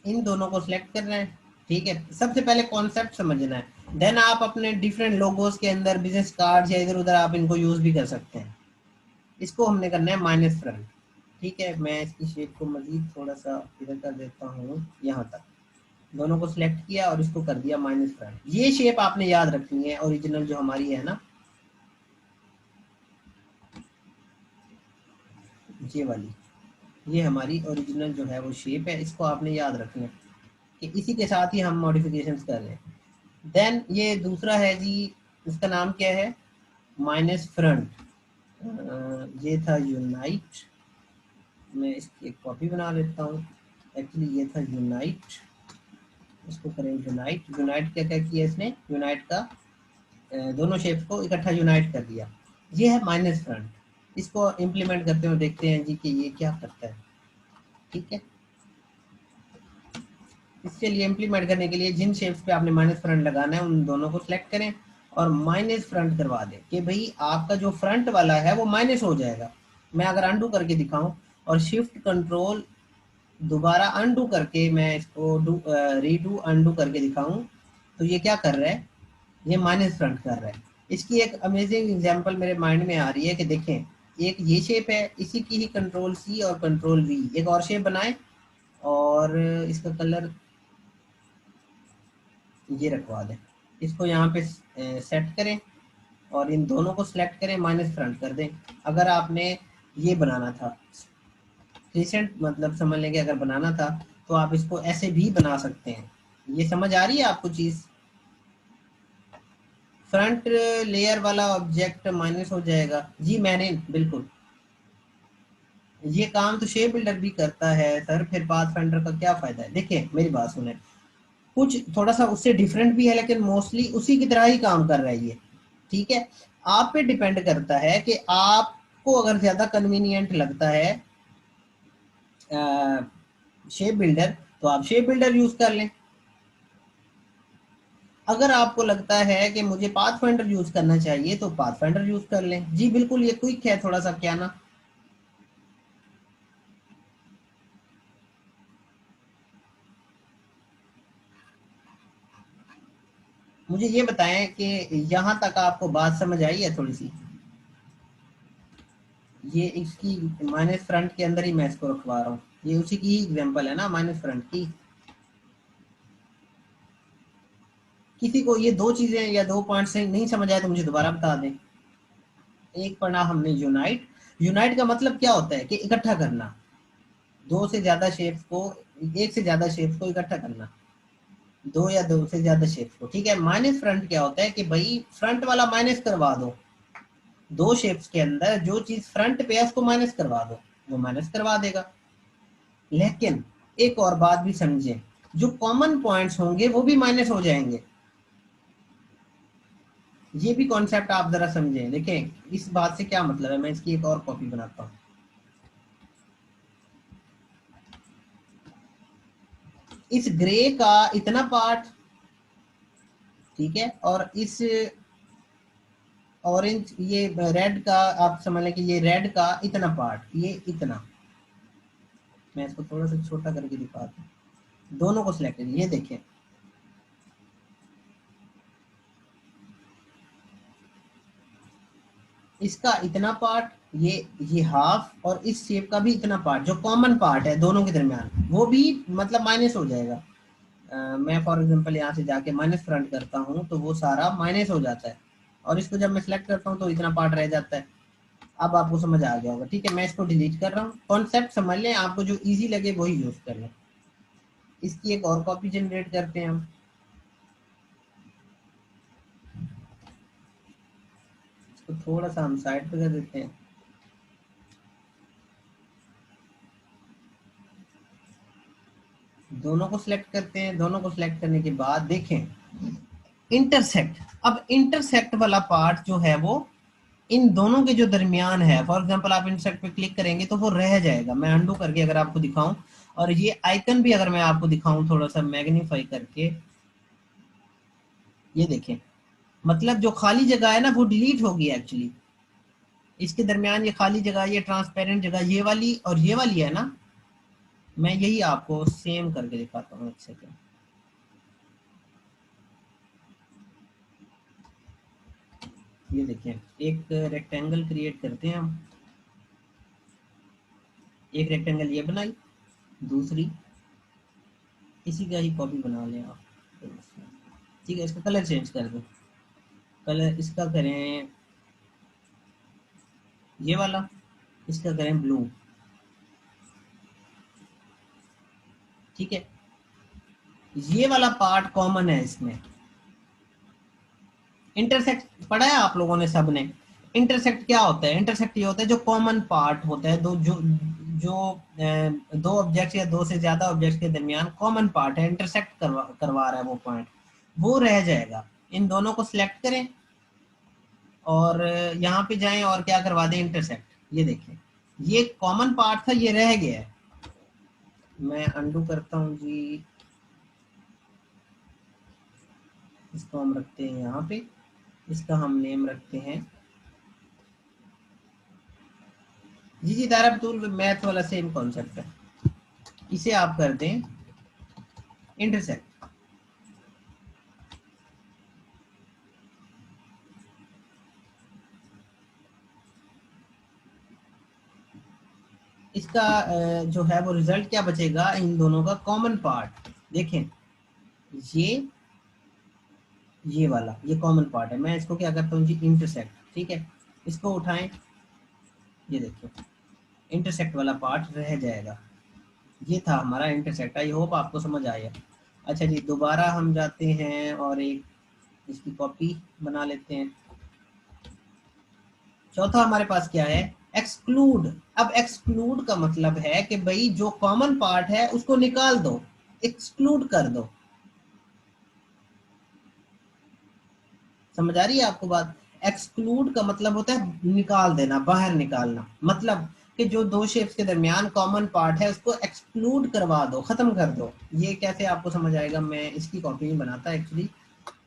इन दोनों को सिलेक्ट करना है। ठीक है, सबसे पहले कॉन्सेप्ट समझना है। देन आप अपने डिफरेंट लोगोस के अंदर बिजनेस कार्ड या इधर उधर आप इनको यूज भी कर सकते हैं। इसको हमने करना है माइनस फ्रंट। ठीक है, मैं इसकी शेप को मजीद थोड़ा सा इधर कर देता हूँ, यहाँ तक। दोनों को सिलेक्ट किया और इसको कर दिया माइनस फ्रंट। ये शेप आपने याद रखनी है, ओरिजिनल जो हमारी है ना, ये वाली, ये हमारी ओरिजिनल जो है वो शेप है। इसको आपने याद रखना है कि इसी के साथ ही हम मॉडिफिकेशंस कर रहे हैं। देन ये दूसरा है जी, इसका नाम क्या है, माइनस फ्रंट। ये था यूनाइट, मैं इसकी एक कॉपी बना लेता हूँ। एक्चुअली ये था यूनाइट, इसको करें यूनाइट। यूनाइट क्या क्या किया इसने, यूनाइट का दोनों शेप्स को इकट्ठा यूनाइट कर दिया। ये है माइनस फ्रंट। इसको इम्प्लीमेंट करते हुए देखते हैं जी कि ये क्या करता है। ठीक है, इसके लिए इम्प्लीमेंट करने के लिए जिन शेप्स पे आपने माइनस फ्रंट लगाना है उन दोनों को सिलेक्ट करें और माइनस फ्रंट करवा दें कि भाई आपका जो फ्रंट वाला है वो माइनस हो जाएगा। मैं अगर अंडू करके दिखाऊं और शिफ्ट कंट्रोल दोबारा अंडू करके मैं इसको रीडू अंडू करके दिखाऊं, तो ये क्या कर रहा है, ये माइनस फ्रंट कर रहा है। इसकी एक अमेजिंग एग्जांपल मेरे माइंड में आ रही है कि देखें, एक ये शेप है, इसी की ही कंट्रोल सी और कंट्रोल वी एक और शेप बनाए और इसका कलर ये रखवा दें। इसको यहाँ पे सेट करें और इन दोनों को सिलेक्ट करें, माइनस फ्रंट कर दें। अगर आपने ये बनाना था रिसेंट, मतलब समझ लेंगे अगर बनाना था तो आप इसको ऐसे भी बना सकते हैं। ये समझ आ रही है आपको चीज। फ्रंट लेयर वाला ऑब्जेक्ट माइनस हो जाएगा जी, मैंने बिल्कुल ये काम तो शेप बिल्डर भी करता है सर, फिर पाथ फाइंडर का क्या फायदा है। देखिए मेरी बात सुने, कुछ थोड़ा सा उससे डिफरेंट भी है लेकिन मोस्टली उसी की तरह ही काम कर रहा है ये। ठीक है, आप पे डिपेंड करता है कि आपको अगर ज्यादा कन्वीनियंट लगता है शेप बिल्डर तो आप शेप बिल्डर यूज कर लें। अगर आपको लगता है कि मुझे पाथ फाइंडर यूज करना चाहिए तो पाथ फाइंडर यूज कर लें। जी बिल्कुल, ये क्विक है थोड़ा सा, क्या ना। मुझे ये बताएं कि यहाँ तक आपको बात समझ आई है थोड़ी सी। ये इसकी माइनस फ्रंट के अंदर ही मैं इसको रखवा रहा हूँ, ये उसी की ही एग्जांपल है ना माइनस फ्रंट की। किसी को ये दो चीजें या दो पॉइंट से नहीं समझ आए तो मुझे दोबारा बता दें। एक पढ़ा हमने यूनाइट। यूनाइट का मतलब क्या होता है कि इकट्ठा करना, दो से ज्यादा शेप्स को, एक से ज्यादा शेप्स को इकट्ठा करना, दो या दो से ज्यादा शेप्स को। ठीक है, माइनस फ्रंट क्या होता है कि भाई फ्रंट वाला माइनस करवा दो शेप्स के अंदर जो चीज फ्रंट पे है उसको माइनस करवा दो, वो माइनस करवा देगा। लेकिन एक और बात भी समझें, जो कॉमन पॉइंट्स होंगे वो भी माइनस हो जाएंगे। ये भी कॉन्सेप्ट आप जरा समझें। देखें इस बात से क्या मतलब है, मैं इसकी एक और कॉपी बनाता हूँ। इस ग्रे का इतना पार्ट, ठीक है, और इस ऑरेंज ये रेड का, आप समझ लें कि ये रेड का इतना पार्ट, ये इतना। मैं इसको थोड़ा सा छोटा करके दिखाता हूँ। दोनों को सिलेक्ट करिए, ये देखें इसका इतना पार्ट, ये हाफ, और इस शेप का भी इतना पार्ट जो कॉमन पार्ट है दोनों के दरमियान, वो भी मतलब माइनस हो जाएगा। मैं फॉर एग्जांपल यहाँ से जाके माइनस फ्रंट करता हूँ तो वो सारा माइनस हो जाता है, और इसको जब मैं सिलेक्ट करता हूँ तो इतना पार्ट रह जाता है। अब आपको समझ आ गया होगा। ठीक है, मैं इसको डिलीट कर रहा हूँ। कॉन्सेप्ट समझ लें, आपको जो इजी लगे वही यूज कर लें। इसकी एक और कॉपी जनरेट करते हैं हम। इसको थोड़ा सा हम साइड पे कर देते हैं। दोनों को सिलेक्ट करते हैं। दोनों को सिलेक्ट करने के बाद देखें इंटरसेक्ट। अब इंटरसेक्ट वाला पार्ट जो है वो इन दोनों के जो दरमियान है, फॉर एग्जांपल आप इंटरसेक्ट पे क्लिक करेंगे तो वो रह जाएगा। मैं अंडू करके अगर आपको दिखाऊं और ये आइकन भी अगर मैं आपको दिखाऊं थोड़ा सा मैग्नीफाई करके, ये देखें, मतलब जो खाली जगह है ना वो डिलीट होगी एक्चुअली। इसके दरमियान ये खाली जगह, ये ट्रांसपेरेंट जगह, ये वाली और ये वाली है ना, मैं यही आपको सेम करके दिखाता हूँ एक सेकेंड। ये देखिए, एक रेक्टेंगल क्रिएट करते हैं हम। एक रेक्टेंगल ये बनाई, दूसरी इसी का ही कॉपी बना लें आप। ठीक है, इसका कलर चेंज कर दें। कलर इसका करें ये वाला, इसका करें ब्लू। ठीक है, ये वाला पार्ट कॉमन है इसमें। इंटरसेक्ट पढ़ा है आप लोगों ने सब ने। इंटरसेक्ट क्या होता है? इंटरसेक्ट ये होता है जो कॉमन पार्ट होता है, दो जो जो दो ऑब्जेक्ट या दो से ज्यादा ऑब्जेक्ट के दरमियान कॉमन पार्ट है, इंटरसेक्ट करवा रहा है वो पॉइंट, वो रह जाएगा। इन दोनों को सिलेक्ट करें और यहाँ पे जाएं और क्या करवा दें, इंटरसेक्ट। ये देखिए, ये कॉमन पार्ट था, ये रह गया है। मैं अंडू करता हूँ जी, इसको हम रखते हैं यहाँ पे, इसका हम नेम रखते हैं जी दारा टूल, मैथ वाला सेम कॉन्सेप्ट है। इसे आप कर दें इंटरसेक्ट। इसका जो है वो रिजल्ट क्या बचेगा, इन दोनों का कॉमन पार्ट। देखें, ये ये वाला ये कॉमन पार्ट है। मैं इसको क्या करता हूँ जी, इंटरसेक्ट। ठीक है, इसको उठाएं, ये देखिए इंटरसेक्ट वाला पार्ट रह जाएगा। ये था हमारा इंटरसेक्ट। आई होप आपको समझ आया। अच्छा जी, दोबारा हम जाते हैं और एक इसकी कॉपी बना लेते हैं। चौथा हमारे पास क्या है, एक्सक्लूड। अब एक्सक्लूड का मतलब है कि भाई जो कॉमन पार्ट है उसको निकाल दो, एक्सक्लूड कर दो। समझ आ रही है आपको बात? एक्सक्लूड का मतलब होता है निकाल देना, बाहर निकालना। मतलब कि जो दो शेप्स के दरमियान कॉमन पार्ट है उसको एक्सक्लूड करवा दो, खत्म कर दो। ये कैसे आपको समझ आएगा, मैं इसकी कॉपी नहीं बनाता एक्चुअली।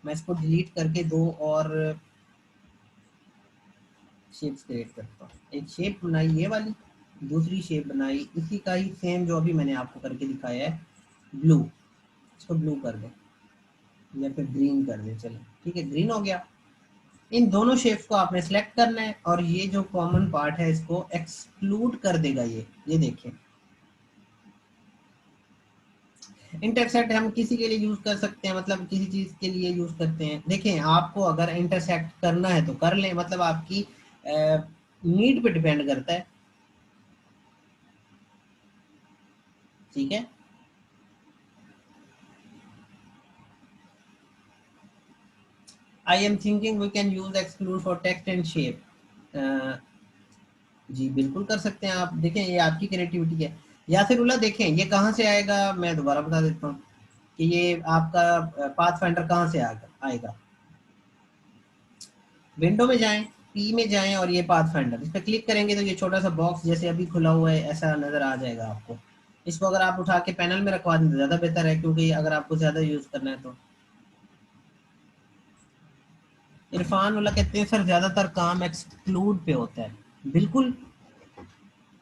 मैं इसको डिलीट करके दो और शेप्स क्रिएट करता हूँ। एक शेप बनाई ये वाली, दूसरी शेप बनाई इसी का ही सेम जो अभी मैंने आपको करके दिखाया है, ब्लू। इसको ब्लू कर दें या फिर ग्रीन कर दें, चलो ठीक है, ग्रीन हो गया। इन दोनों शेप्स को आपने सेलेक्ट करना है और ये जो कॉमन पार्ट है इसको एक्सक्लूड कर देगा। ये देखिए, इंटरसेक्ट हम किसी के लिए यूज कर सकते हैं, मतलब किसी चीज के लिए यूज करते हैं। देखें, आपको अगर इंटरसेक्ट करना है तो कर लें, मतलब आपकी नीड पे डिपेंड करता है। ठीक है, I am thinking we can use exclude for text and shape. जी बिल्कुल कर सकते हैं आप। देखें, ये आपकी क्रिएटिविटी है। यासिरुल्लाह देखें, ये कहाँ से आएगा, मैं दोबारा बता देता हूँ कि ये आपका पाथ फाइंडर कहाँ से आएगा। विंडो में जाएं, पी में जाएं और ये पाथ फाइंडर, इस पर क्लिक करेंगे तो ये छोटा सा बॉक्स जैसे अभी खुला हुआ है ऐसा नजर आ जाएगा आपको। इसको अगर आप उठा के पैनल में रखवा दें तो ज़्यादा बेहतर है, क्योंकि अगर आपको ज़्यादा यूज़ करना है तो। इरफान वाला कहते हैं सर ज़्यादातर काम एक्सक्लूड पे होता है। बिल्कुल,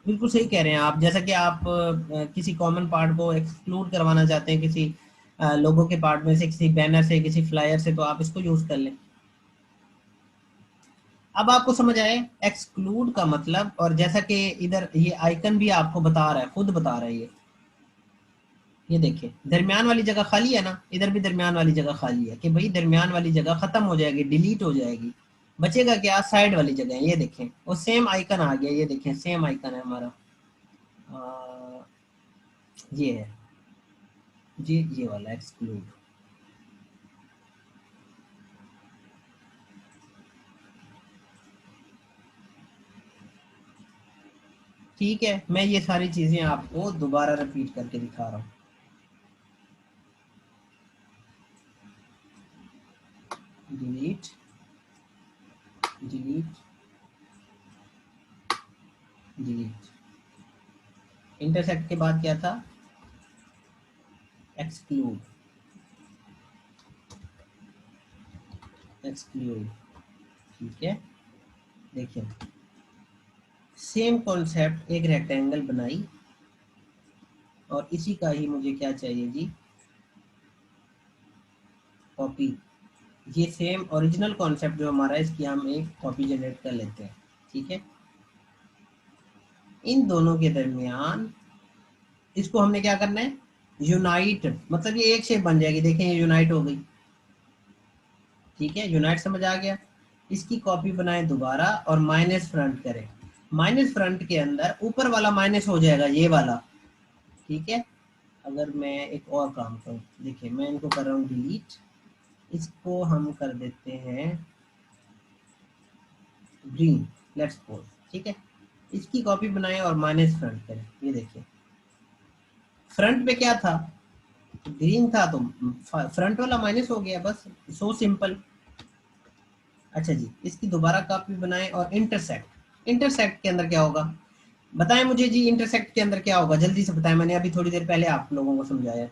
बिल्कुल सही कह रहे हैं आप। जैसा कि आप किसी कॉमन पार्ट को एक्सक्लूड करवाना चाहते हैं किसी लोगों के पार्ट में से, किसी बैनर से, किसी फ्लायर से, तो आप इसको यूज़ कर लें। अब आपको समझ आए एक्सक्लूड का मतलब। और जैसा कि इधर ये आइकन भी आपको बता रहा है, खुद बता रहा है ये देखिए दरमियान वाली जगह खाली है ना, इधर भी दरमियान वाली जगह खाली है कि भाई दरमियान वाली जगह खत्म हो जाएगी, डिलीट हो जाएगी। बचेगा क्या, साइड वाली जगह। ये देखें वो सेम आइकन आ गया, ये देखें सेम आइकन है हमारा। अ, ये है ये वाला एक्सक्लूड। ठीक है, मैं ये सारी चीजें आपको दोबारा रिपीट करके दिखा रहा हूँ। Delete, delete, delete. इंटरसेक्ट के बाद क्या था, एक्सक्लूड, एक्सक्लूड। ठीक है, देखिए सेम कॉन्सेप्ट, एक रेक्टेंगल बनाई और इसी का ही मुझे क्या चाहिए जी, कॉपी। ये सेम ओरिजिनल कॉन्सेप्ट जो हमारा है, इसकी हम एक कॉपी जनरेट कर लेते हैं। ठीक है, इन दोनों के दरमियान इसको हमने क्या करना है, यूनाइट, मतलब ये एक शेप बन जाएगी। देखें ये यूनाइट हो गई। ठीक है, यूनाइट समझ आ गया। इसकी कॉपी बनाएं दोबारा और माइनस फ्रंट करें। माइनस फ्रंट के अंदर ऊपर वाला माइनस हो जाएगा, ये वाला। ठीक है, अगर मैं एक और काम करूं, देखिए मैं इनको कर रहा हूँ डिलीट, इसको हम कर देते हैं ग्रीन, लेट्स सपोज। ठीक है, इसकी कॉपी बनाएं और माइनस फ्रंट करें। ये देखिए फ्रंट पे क्या था, ग्रीन था, तो फ्रंट वाला माइनस हो गया, बस। So simple. अच्छा जी, इसकी दोबारा कॉपी बनाएं और इंटरसेक्ट। इंटरसेक्ट के अंदर क्या होगा, बताएं मुझे जी, इंटरसेक्ट के अंदर क्या होगा, जल्दी से बताएं, मैंने अभी थोड़ी देर पहले आप लोगों को समझाया।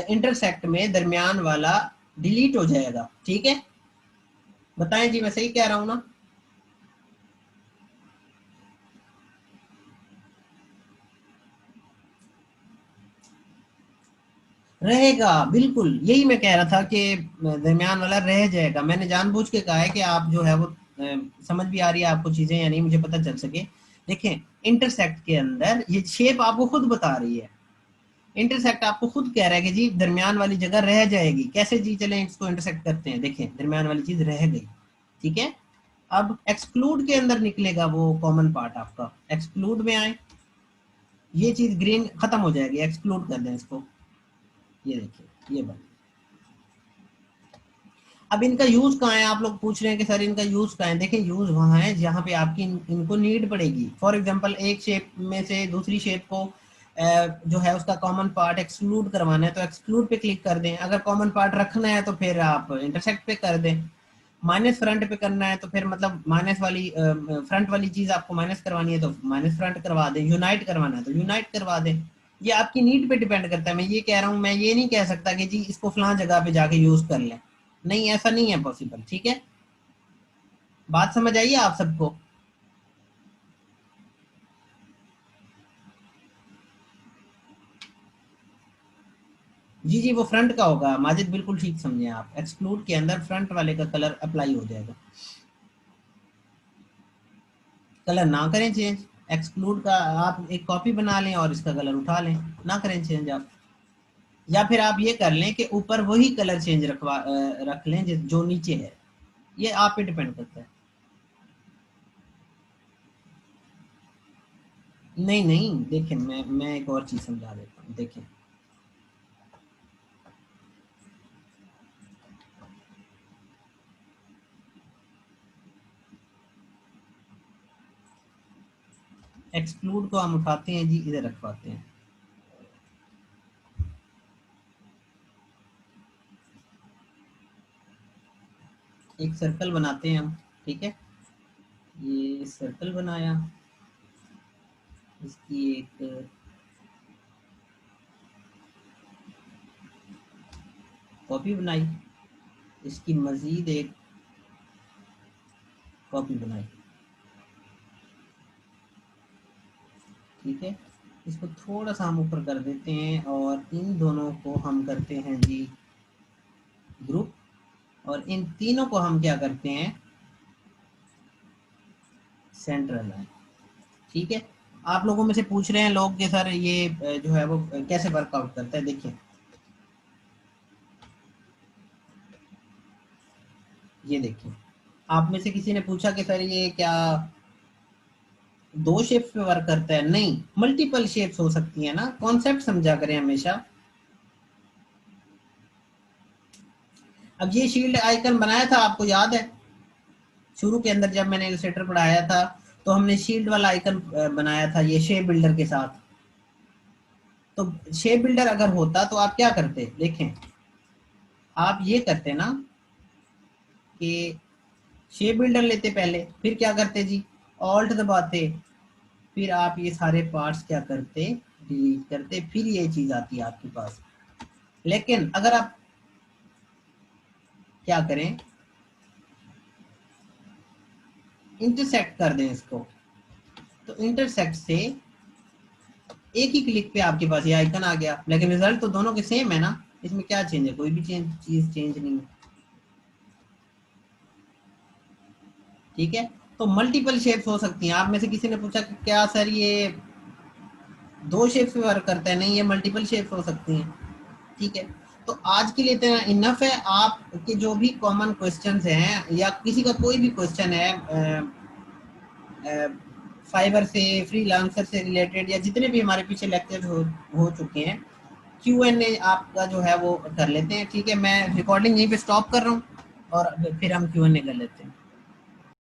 इंटरसेक्ट में दरमियान वाला डिलीट हो जाएगा। ठीक है, बताएं जी, मैं सही कह रहा हूं ना? रहेगा, बिल्कुल यही मैं कह रहा था कि दरमियान वाला रह जाएगा। मैंने जानबूझ के कहा है कि आप जो है वो समझ भी आ रही है आपको चीजें या नहीं, मुझे पता चल सके। देखें, इंटरसेक्ट के अंदर ये शेप आपको खुद बता रही है। इंटरसेक्ट आपको खुद कह रहा है कि जी दरमियान वाली जगह रह जाएगी। कैसे जी, चलें इसको इंटरसेक्ट करते हैं। देखें दरमियान वाली चीज रह गई। ठीक है, अब एक्सक्लूड के अंदर निकलेगा वो कॉमन पार्ट आपका। एक्सक्लूड में आए, ये चीज ग्रीन खत्म हो जाएगी, एक्सक्लूड कर दें इसको। ये देखिए ये बन। अब इनका यूज कहाँ है, आप लोग पूछ रहे हैं कि सर इनका यूज कहाँ है। देखिए यूज वहां है जहाँ पे आपकी इनको नीड पड़ेगी। फॉर एग्जांपल एक शेप में से दूसरी शेप को जो है उसका कॉमन पार्ट एक्सक्लूड करवाना है तो एक्सक्लूड पे क्लिक कर दें। अगर कॉमन पार्ट रखना है तो फिर आप इंटरसेक्ट पे कर दें। माइनस फ्रंट पे करना है तो फिर मतलब माइनस वाली फ्रंट वाली चीज आपको माइनस करवानी है तो माइनस फ्रंट करवा दें। यूनाइट करवाना है तो यूनाइट करवा दें। ये आपकी नीड पे डिपेंड करता है। मैं ये कह रहा हूँ, मैं ये नहीं कह सकता कि जी इसको फलां जगह पे जाके यूज कर लें। नहीं, ऐसा नहीं है पॉसिबल। ठीक है, बात समझ आइए आप सबको? जी जी, वो फ्रंट का होगा माजिद, बिल्कुल ठीक समझे आप। एक्सक्लूड के अंदर फ्रंट वाले का कलर अप्लाई हो जाएगा। कलर ना करें चेंज, एक्सक्लूड का आप एक कॉपी बना लें और इसका कलर उठा लें, ना करें चेंज आप। या फिर आप ये कर लें कि ऊपर वही कलर चेंज रख लें जो नीचे है। ये आप पे डिपेंड करता है। नहीं नहीं, देखें मैं एक और चीज समझा देता हूँ। देखें एक्सक्लूड को हम उठाते हैं जी, इधर रखवाते हैं। एक सर्कल बनाते हैं हम। ठीक है, ये सर्कल बनाया, इसकी एक कॉपी बनाई, इसकी मजीद एक कॉपी बनाई। ठीक है, इसको थोड़ा सा हम ऊपर कर देते हैं और इन दोनों को हम करते हैं जी ग्रुप, और इन तीनों को हम क्या करते हैं, सेंट्रल लाइन। ठीक है, आप लोगों में से पूछ रहे हैं लोग कि सर ये जो है वो कैसे वर्कआउट करता है। देखिए ये देखिए, आप में से किसी ने पूछा कि सर ये क्या दो शेप्स पे वर्क करता है? नहीं, मल्टीपल शेप्स हो सकती है ना, कॉन्सेप्ट समझा करें हमेशा। अब ये शील्ड आइकन बनाया था, आपको याद है शुरू के अंदर जब मैंने इलस्ट्रेटर पढ़ाया था तो हमने शील्ड वाला आइकन बनाया था ये शेप बिल्डर के साथ। तो शेप बिल्डर अगर होता तो आप क्या करते, देखें आप ये करते ना कि शेप बिल्डर लेते पहले, फिर क्या करते जी, ऑल्ट दबाते, फिर आप ये सारे पार्ट्स क्या करते, डिलीट करते, फिर ये चीज आती है आपके पास। लेकिन अगर आप क्या करें, इंटरसेक्ट कर दें इसको, तो इंटरसेक्ट से एक ही क्लिक पे आपके पास ये आइकन आ गया। लेकिन रिजल्ट तो दोनों के सेम है ना, इसमें क्या चेंज है? कोई भी चीज चेंज नहीं है। ठीक है, तो मल्टीपल शेप्स हो सकती हैं। आप में से किसी ने पूछा कि क्या सर ये 2 शेप्स में वर्क करता है? नहीं, ये मल्टीपल शेप्स हो सकती हैं। ठीक है, तो आज के लिए इतना इनफ है। आपके जो भी कॉमन क्वेश्चंस हैं या किसी का कोई भी क्वेश्चन है फाइबर से, फ्रीलांसर से रिलेटेड, या जितने भी हमारे पीछे लेक्चर हो चुके हैं, Q&A आपका जो है वो कर लेते हैं। ठीक है, मैं रिकॉर्डिंग यहीं पे स्टॉप कर रहा हूँ और फिर हम Q&A कर लेते हैं।